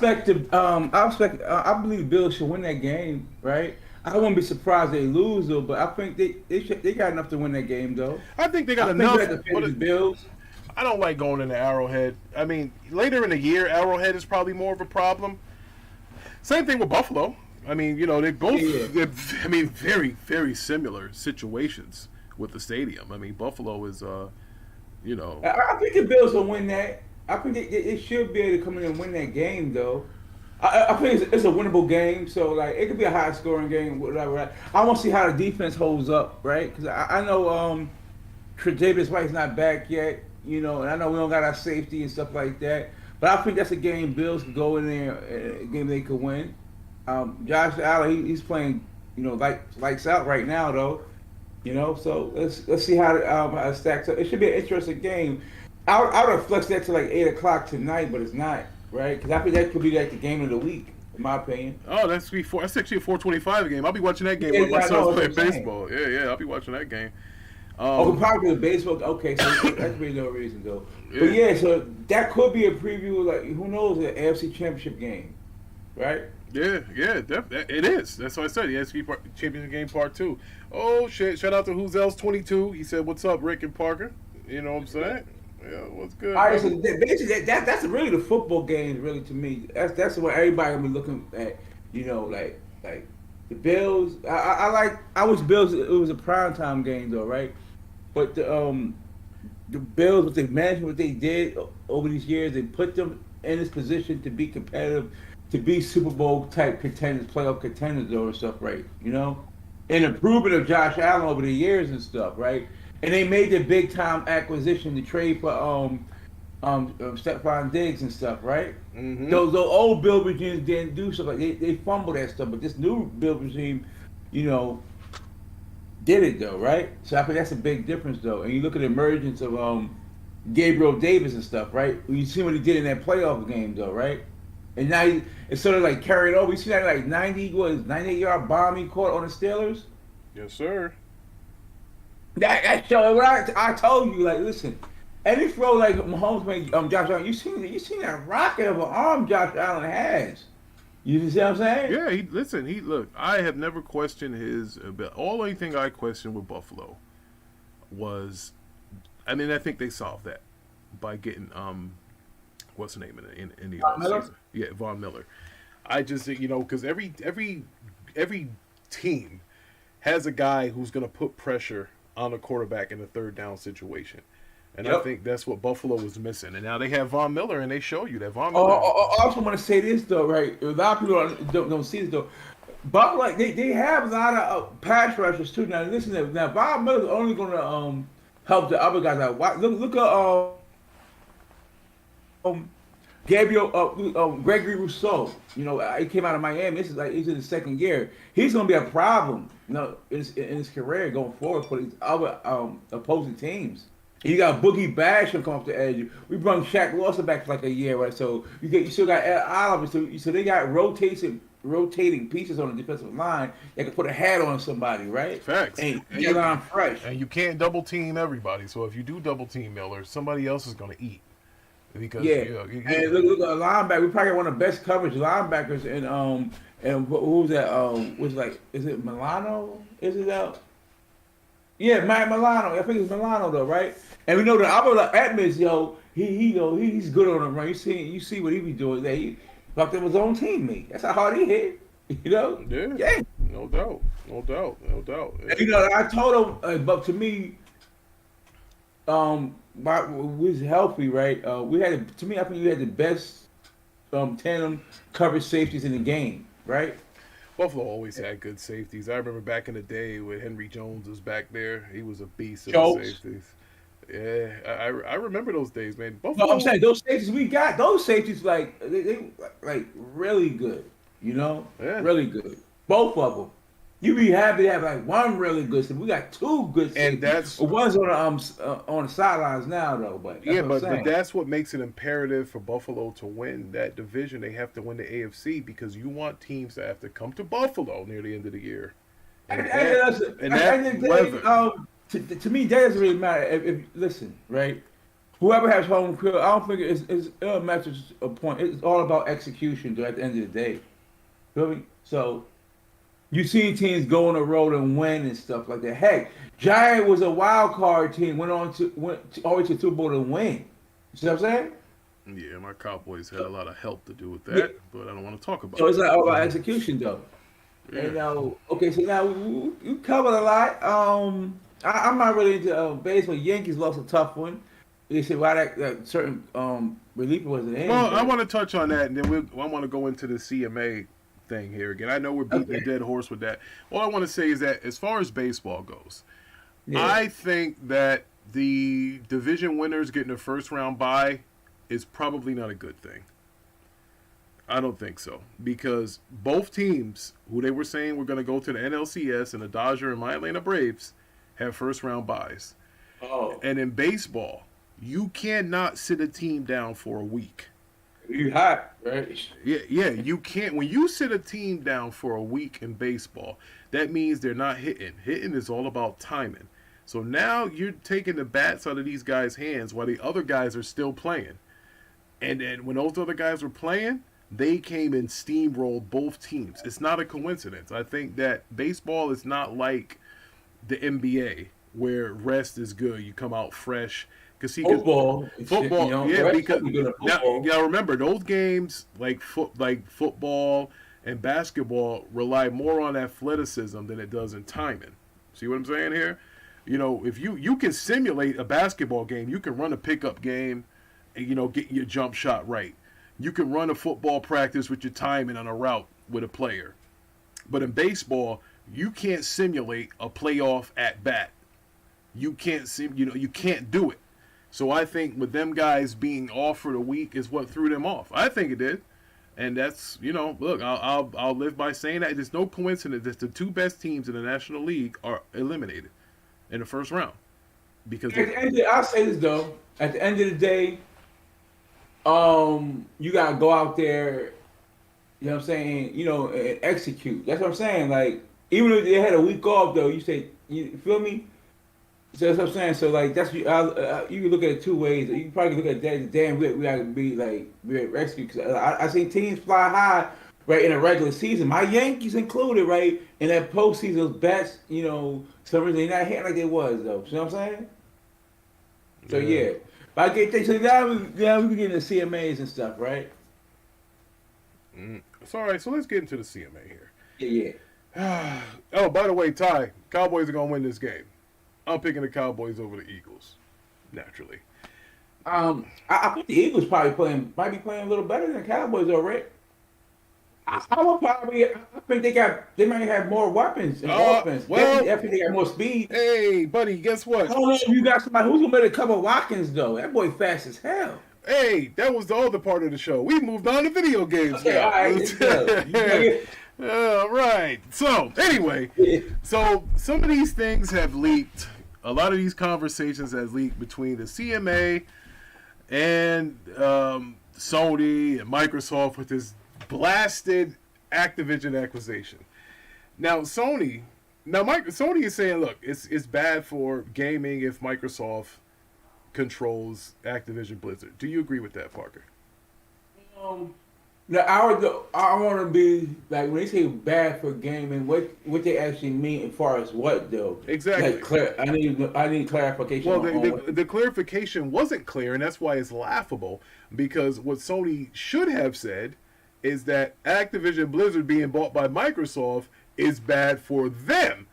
believe the Bills should win that game, right? I wouldn't be surprised they lose though, but I think they got enough to win that game though. I think they got enough. The Bills. I don't like going into Arrowhead. I mean, later in the year, Arrowhead is probably more of a problem. Same thing with Buffalo. I mean, they both. Yeah. Very, very similar situations with the stadium. I mean, Buffalo is, I think the Bills will win that. I think they should be able to come in and win that game, though. I think it's a winnable game, so like it could be a high scoring game, whatever. Right? I want to see how the defense holds up, right? Because I know Tre'Davious White's not back yet, and I know we don't got our safety and stuff like that. But I think that's a game Bills can go in there, a game they could win. Josh Allen, he's playing, lights out right now, though. So let's see how it stacks up. It should be an interesting game. I would have flexed that to like 8:00 tonight, but it's not, right? Because I think that could be like the game of the week, in my opinion. Oh, that's actually a 4:25 game. I'll be watching that game when my son's playing baseball. Yeah, I'll be watching that game. Probably the baseball. Okay, so that's really no reason though. Yeah. But so that could be a preview. Like who knows, an AFC Championship game, right? Yeah, it is. That's what I said. The AFC Championship game part 2. Oh shit! Shout out to Who's Else 22. He said, "What's up, Rick and Parker?" You know what I'm saying? Yeah, what's good? All right, so basically that's really the football games. Really, to me, that's what everybody gonna be looking at. Like the Bills. I wish Bills. It was a primetime game though, right? But the Bills, with the management, what they did over these years, they put them in this position to be competitive, to be Super Bowl type contenders, playoff contenders, or stuff, right? And improvement of Josh Allen over the years and stuff, right? And they made the big time acquisition to trade for Stephon Diggs and stuff, right? Mm-hmm. Those old Bill regimes didn't do stuff like they fumbled that stuff, but this new Bill regime, did it though, right? So I think that's a big difference though. And you look at the emergence of Gabriel Davis and stuff, right? You see what he did in that playoff game though, right? And now it's sort of like carried over. You see that like 98-yard bomb he caught on the Steelers? Yes, sir. That show what I told you, like, listen, any throw like Mahomes made Josh Allen, you seen that rocket of an arm Josh Allen has. You see what I'm saying? Yeah, look, I have never questioned his ability. Only thing I questioned with Buffalo was, I think they solved that by getting what's the name in the offseason? Yeah, Von Miller. I just because every team has a guy who's going to put pressure on the quarterback in a third down situation. And I think that's what Buffalo was missing. And now they have Von Miller, and they show you that Von Miller. I also want to say this, though, right? A lot of people don't see this, though. Buffalo, they have a lot of pass rushers, too. Now, listen to now, Von Miller's only going to help the other guys out. Look at Gregory Rousseau. He came out of Miami. He's in his second year. He's going to be a problem, in his career going forward for these other opposing teams. You got Boogie Bash come off the edge. We brought Shaq Lawson back for like a year, right? So you still got Ed Oliver. So they got rotating pieces on the defensive line that can put a hat on somebody, right? Facts. And get on fresh. And you can't double team everybody. So if you do double team Miller, somebody else is going to eat. Because and look at a linebacker. We probably got one of the best coverage linebackers. And who was that? Is it Milano? Is it out? Yeah, Matt Milano. I think it's Milano though, right? And we know that Albert Edmonds, he's good on the run. You see what he be doing there. He fucked up his own teammate. That's how hard he hit. Yeah. No doubt. And, I told him, but to me, we was healthy, right? I think we had the best tandem coverage safeties in the game, right? Buffalo always had good safeties. I remember back in the day when Henry Jones was back there. He was a beast of the Schultz. safeties. Yeah, I remember those days, man. No, I'm Buffalo. saying those safeties we got, those safeties they like really good. You know, Yeah. really good. Both of them. You be happy to have like one really good safety. We got two good And safeties. that's One's on the sidelines now though, but that's yeah, what I'm but saying. that's what makes it imperative for Buffalo to win that division. They have to win the AFC because you want teams that have to come to Buffalo near the end of the year, and and At the that end of the day, weather. to me, that doesn't really matter. If listen, right? Whoever has home field, I don't think it matters a point. It's all about execution. Though, at the end of the day, feel me? So you seen teams go on the road and win and stuff like that. Heck, Giant was a wild card team. Went all the way to Super Bowl to win. You see what I'm saying? Yeah, my Cowboys had a lot of help to do with Yeah. that, but I don't want to talk So about it's that. like all about execution, though. Yeah. And okay, so now we covered a lot. I'm not really into baseball. Yankees lost a tough one. They said why that certain reliever wasn't in. Well, I But, want to touch on that, and then I want to go into the CMA thing here again. I know we're beating a okay, dead horse with that. All I want to say is that as far as baseball goes, yeah. I think that the division winners getting a first round bye is probably not a good thing. I don't think so because both teams who they were saying were going to go to the NLCS and the Dodger and my Atlanta Braves have first round byes. Oh, And in baseball, you cannot sit a team down for a week. you hot, right? Yeah, you can't. When you sit a team down for a week in baseball, that means they're not hitting. Hitting is all about timing. So now you're taking the bats out of these guys' hands while the other guys are still playing. And then when those other guys were playing, they came and steamrolled both teams. It's not a coincidence. I think that baseball is not like the NBA where rest is good. You come out fresh. Because Football, football, yeah, rest because is good at now, football. yeah, remember those games like football and basketball rely more on athleticism than it does in timing. See what I'm saying here? You know, if you can simulate a basketball game, you can run a pickup game, and get your jump shot right. You can run a football practice with your timing on a route with a player. But in baseball, you can't simulate a playoff at bat. You can't you can't do it. So I think with them guys being offered a week is what threw them off. I think it did, and that's look, I'll live by saying that. There's no coincidence that the two best teams in the National League are eliminated in the first round because At the end I'll say this though. At the end of the day, you gotta go out there. You know what I'm saying? And execute. That's what I'm saying. Like even if they had a week off though, you feel me? So that's what I'm saying. So like you can look at it two ways. You can probably look at that. Damn, we gotta be like we rescue. Because I seen teams fly high right in a regular season. My Yankees included, right in that postseason. Those bats, some reason they're not hitting like they was though. You know what I'm saying? So yeah, but I get things. So now we can get into CMAs and stuff, right? It's all right. So let's get into the CMA here. Yeah. Oh, by the way, Ty, Cowboys are gonna win this game. I'm picking the Cowboys over the Eagles, naturally. I think the Eagles might be playing a little better than the Cowboys already. I think they might have more weapons in offense. Well, I think they got more speed. hey, buddy, guess what? I don't know if you got somebody who's gonna better cover Watkins though. That boy fast as hell. Hey, that was the other part of the show. We moved on to video games Okay, now. all right, let's go. All right. So, anyway, so some of these things have leaked. A lot of these conversations have leaked between the CMA and Sony and Microsoft with this blasted Activision acquisition. Now, Sony is saying, look, it's bad for gaming if Microsoft controls Activision Blizzard. Do you agree with that, Parker? Now I want to be like when they say bad for gaming, what they actually mean as far as what though? Exactly. Like, I need clarification. Well, on the clarification wasn't clear, and that's why it's laughable. Because what Sony should have said is that Activision Blizzard being bought by Microsoft is bad for them.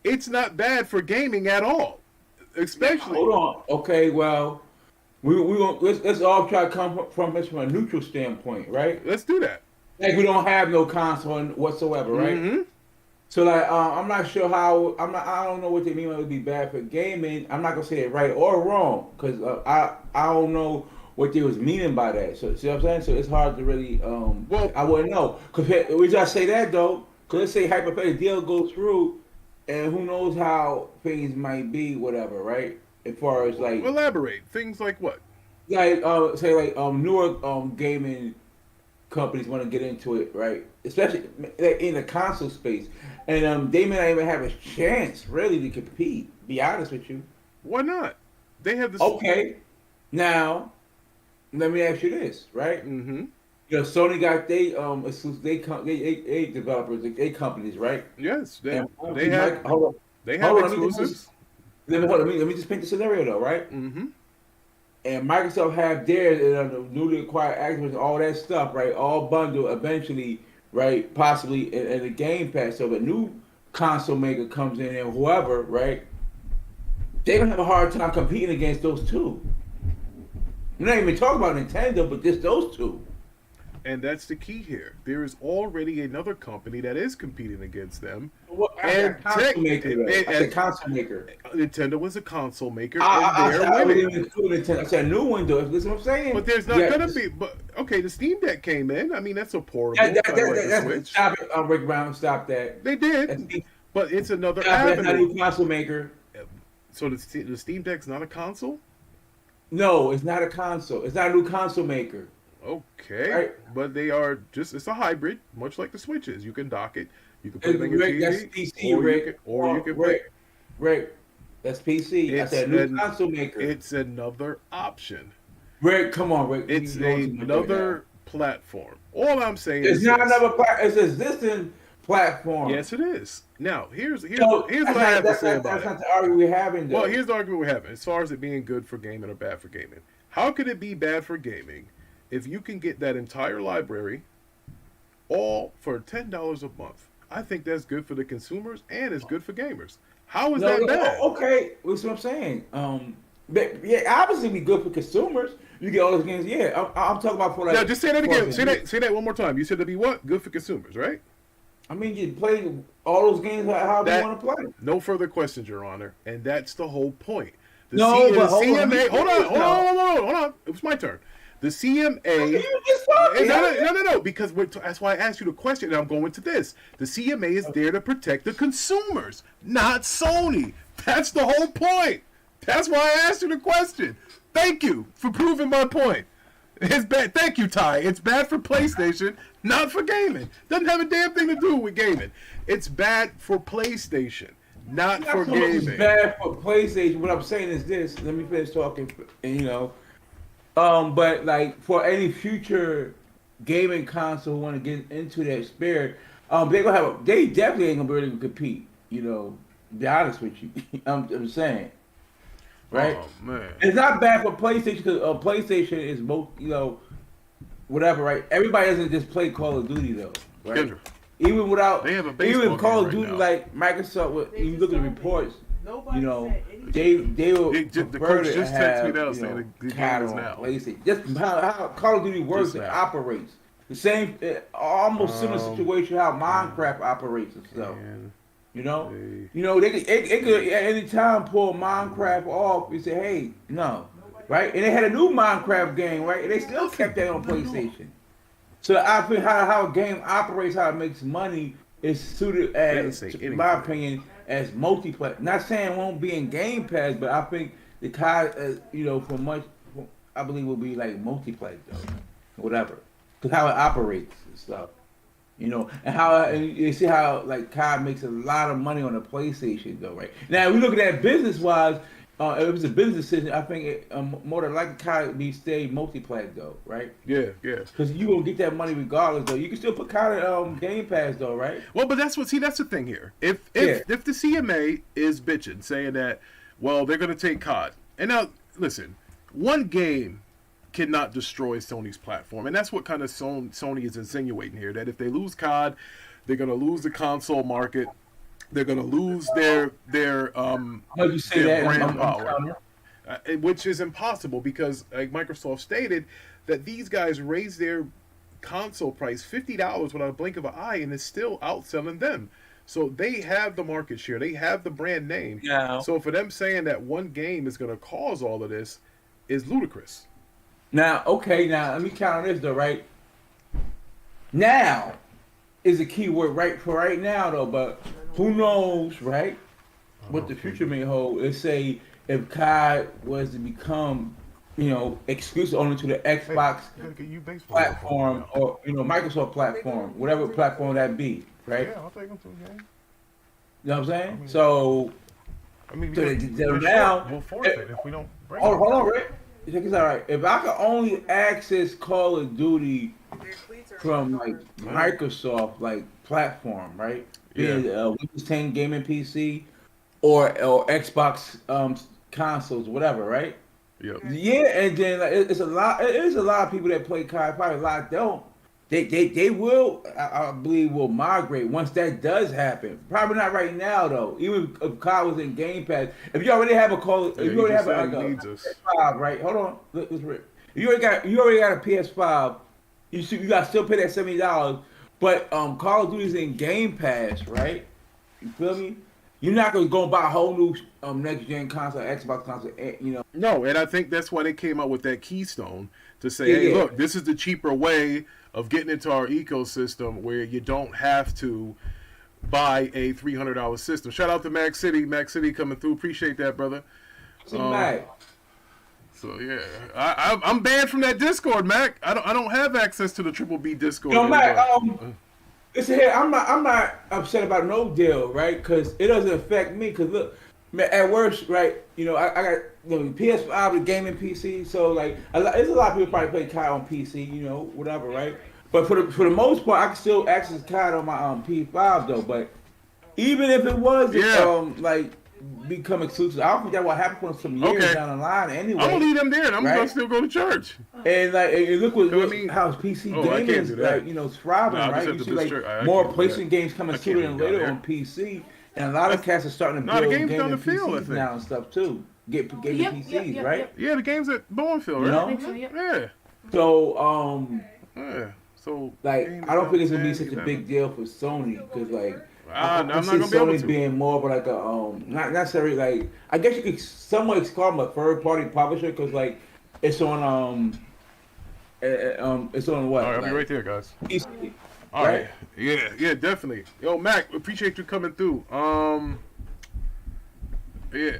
It's not bad for gaming at all. Especially. Hold on. Okay, well, we let's all try to come from this from a neutral standpoint, right? Let's do that. Like we don't have no console whatsoever, right? Mm-hmm. So like, I'm not sure how. I don't know what they mean by it would be bad for gaming. I'm not gonna say it right or wrong because I don't know what they was meaning by that. So see what I'm saying? So it's hard to really. Well, I wouldn't know. Cause we just say that though. Cause let's say hypothetical deal goes through, and who knows how things might be, whatever, right? As far as elaborate things like what? say like newer gaming companies want to get into it, right? Especially in the console space, and they may not even have a chance really to compete. Be honest with you. Why not? They have this. Okay, now let me ask you this, right? Mm-hmm. You know, Sony got they developers, they companies, right? Yes, And they have they have hold on, exclusives. let me just paint the scenario though, right? Mm-hmm. And Microsoft have theirs and the newly acquired Activision, all that stuff, right? All bundled eventually, right? Possibly in the Game Pass. So if a new console maker comes in and whoever, right? They're gonna have a hard time competing against those two. We're not even talking about Nintendo, but just those two. And that's the key here. There is already another company that is competing against them. Well, And console maker, though. I said console maker. Nintendo was a console maker, I and said they're I winning. didn't include Nintendo. I said a new one though. Listen, what I'm saying. But there's not Yeah, gonna be. But okay, the Steam Deck came in. I mean, that's a portable, that, kind of like the that's Switch. stop it, Rick Brown. Stop that. They That's, did, but it's another stop it. That's not a avenue. new console maker. So the Steam Deck's not a console. No, it's not a console. It's not a new console maker. Okay, Right. but they are just—it's a hybrid, much like the Switch is. You can dock it, you can put it on your Rick, that's TV, PC, Rick. or you can put. Rick, that's PC. I It's said new console maker. it's another option. Rick, come on, Rick. It's You going too much right another platform. All I'm saying now. It's is not this. another platform. It's an existing platform. Yes, it is. Now, here's So here's that's what I not, have to that's say not, about that's it. not the argument we're having, though. Well, here's the argument we're having. As far as it being good for gaming or bad for gaming, how could it be bad for gaming if you can get that entire library all for $10 a month? I think that's good for the consumers and it's good for gamers. How is No, that no, bad? okay, that's what I'm saying. But yeah, obviously be good for consumers. You get all those games. Yeah, I'm talking about for like. Now, just say that again. for- Say that one more time. You said to be what? Good for consumers, right? I mean, you play all those games however That- you want to play. No further questions, Your Honor, and that's the whole point. No, but the hold on, let me CMA. Hold on, finish now. hold on. It was my turn. The CMA. You just talking. No. Because that's why I asked you the question, and I'm going to this. The CMA is there to protect the consumers, not Sony. That's the whole point. That's why I asked you the question. Thank you for proving my point. It's bad. Thank you, Ty. It's bad for PlayStation, not for gaming. Doesn't have a damn thing to do with gaming. It's bad for PlayStation, not for It's gaming. bad for PlayStation. What I'm saying is this. Let me finish talking. And, but like for any future gaming console who want to get into that spirit, they definitely ain't gonna be able to compete. To be honest with you, I'm saying, right? Oh man. It's not bad for PlayStation because PlayStation is most, whatever, right? Everybody doesn't just play Call of Duty though, right? Kendra, Even without, They have a baseball even Call game of Duty, right now. like Microsoft, you look at the reports, Nobody you know, said anything. they will the prefer coach to just texted have, me that saying the game cattle is on now. PlayStation. Just how Call of Duty works Just and now. operates. The same, almost similar situation how Minecraft operates and stuff. And They could at any time pull Minecraft off and say, hey, no, right? And they had a new Minecraft game, right? And they still kept that on PlayStation. So I think how a game operates, how it makes money is suited didn't as, say in my anything. opinion, as multiplayer. Not saying it won't be in Game Pass, but I think the kind, for much, I believe will be like multiplayer though, whatever, because how it operates and stuff. And you see how like COD makes a lot of money on the PlayStation though, right? Now we look at that business wise. If it was a business decision, I think more than likely COD would be stay multiplayer though, right? yeah. Because you gonna get that money regardless though. You can still put COD in Game Pass though, right? Well, but that's the thing here. If the CMA is bitching, saying that, well, they're gonna take COD, and now listen, one game cannot destroy Sony's platform, and that's what kind of Sony is insinuating here. That if they lose COD, they're gonna lose the console market. They're gonna lose their How'd you say their that? brand power. Which is impossible because, like Microsoft stated, that these guys raise their console price $50 without a blink of an eye, and it's still outselling them. So they have the market share. They have the brand name. Yeah. So for them saying that one game is going to cause all of this is ludicrous. Now, okay, now let me count on this though, right? Now is a key word right for right now though, but who knows, right? What the future may hold. Let's say if COD was to become, exclusive only to the Xbox platform or Microsoft platform, whatever platform that be, right? Yeah, I'll take them to a game. You know what I'm saying? So now we'll forfeit if we don't break it. Hold on, Rick. Check this out, right? If I could only access Call of Duty from like Microsoft like platform, right? Yeah. Windows 10 gaming PC or Xbox consoles, whatever, right? Yep. Yeah, and then like, it's a lot. There's a lot of people that play COD. Probably a lot don't. They will, I believe, will migrate once that does happen. Probably not right now though. Even if COD was in Game Pass, if you already have a call, if you already have a PS5, right? Hold on, let's rip. If you already got a PS5, you got to still pay that $70. But Call of Duty's in Game Pass, right? You feel me? You're not gonna go buy a whole new next gen console, Xbox console, No, and I think that's why they came out with that Keystone to say, hey, look, this is the cheaper way of getting into our ecosystem where you don't have to buy a $300 system. Shout out to Mac City coming through. Appreciate that, brother. So yeah, I'm banned from that Discord, Mac. I don't have access to the Triple B Discord. No, Mac. Listen here, I'm not upset about no deal, right? Because it doesn't affect me. Because look, man, at worst, right? I got PS5 and gaming PC, so like there's a lot of people probably play COD on PC, whatever, right? But for the most part, I can still access COD on my PS5 though. But even if it was become exclusive, I don't think that will happen for some years down the line anyway. I'm gonna leave them there, and I'm gonna still go to church. And look how PC gaming is thriving, right? You see more PlayStation games coming sooner than later on PC, and a lot of cats are starting to build gaming PCs now and stuff too. Get gaming PCs, right? Yeah, the games at Bowenfield, right? Yeah. So So I don't think it's gonna be such a big deal for Sony because I'm not gonna be able Sony to. being more of like a not necessarily I guess you could somewhat call them a third party publisher because it's on it's on what? All right, I'll be right there, guys. PC, All right. Yeah, definitely. Yo, Mac, appreciate you coming through. Yeah,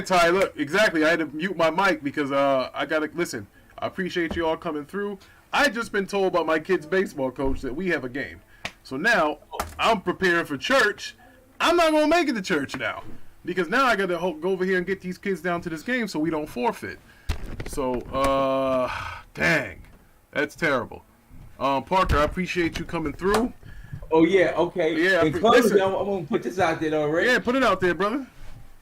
Ty. Look, exactly. I had to mute my mic because I gotta listen. I appreciate you all coming through. I just been told by my kid's baseball coach that we have a game. So now I'm preparing for church. I'm not gonna make it to church now because now I gotta go over here and get these kids down to this game so we don't forfeit. So dang, that's terrible. Parker, I appreciate you coming through. Oh yeah, okay. Yeah, in closing, I'm gonna put this out there already. Yeah, put it out there, brother.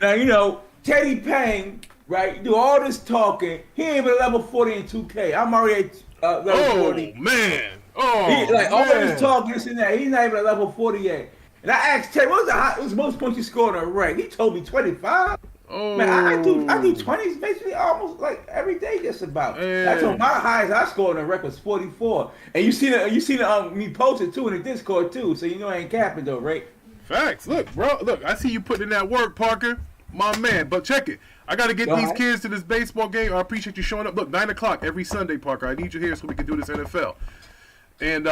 Now Teddy Payne, right? Do all this talking. He ain't even level 40 in 2K. I'm already at level 40. Man. All this talking, this and that. He's not even at level 40 yet. And I asked Teddy, what was the most points you scored in a rank? He told me 25. Oh. Man, I do 20s basically almost like every day, just about. That's on my highest I scored in a rank was 44. And you seen me post it too in the Discord too, so I ain't capping though, right? Facts. Look, bro. Look, I see you putting in that work, Parker. My man. But check it. I got to get these kids to this baseball game. I appreciate you showing up. Look, 9 o'clock every Sunday, Parker. I need you here so we can do this NFL. And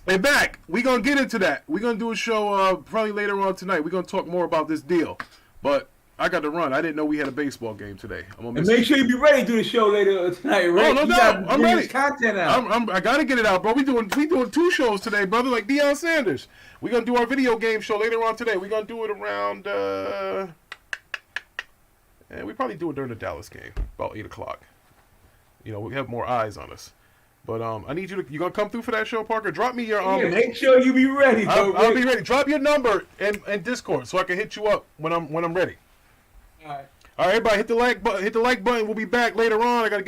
and back, we're going to get into that. We're going to do a show probably later on tonight. We're going to talk more about this deal. But I got to run. I didn't know we had a baseball game today. I'm gonna and make sure you be ready to do the show later tonight, right? Oh, no doubt. I'm ready. Content out. I got to get it out, bro. We doing 2 shows today, brother, like Deion Sanders. We're going to do our video game show later on today. We're going to do it around, and we probably do it during the Dallas game, about 8 o'clock. We have more eyes on us. But I need you going to come through for that show, Parker? Drop me your make sure you be ready. I'll be ready. Drop your number and Discord so I can hit you up when I'm ready. All right. All right, everybody, hit the like button. We'll be back later on. I got to get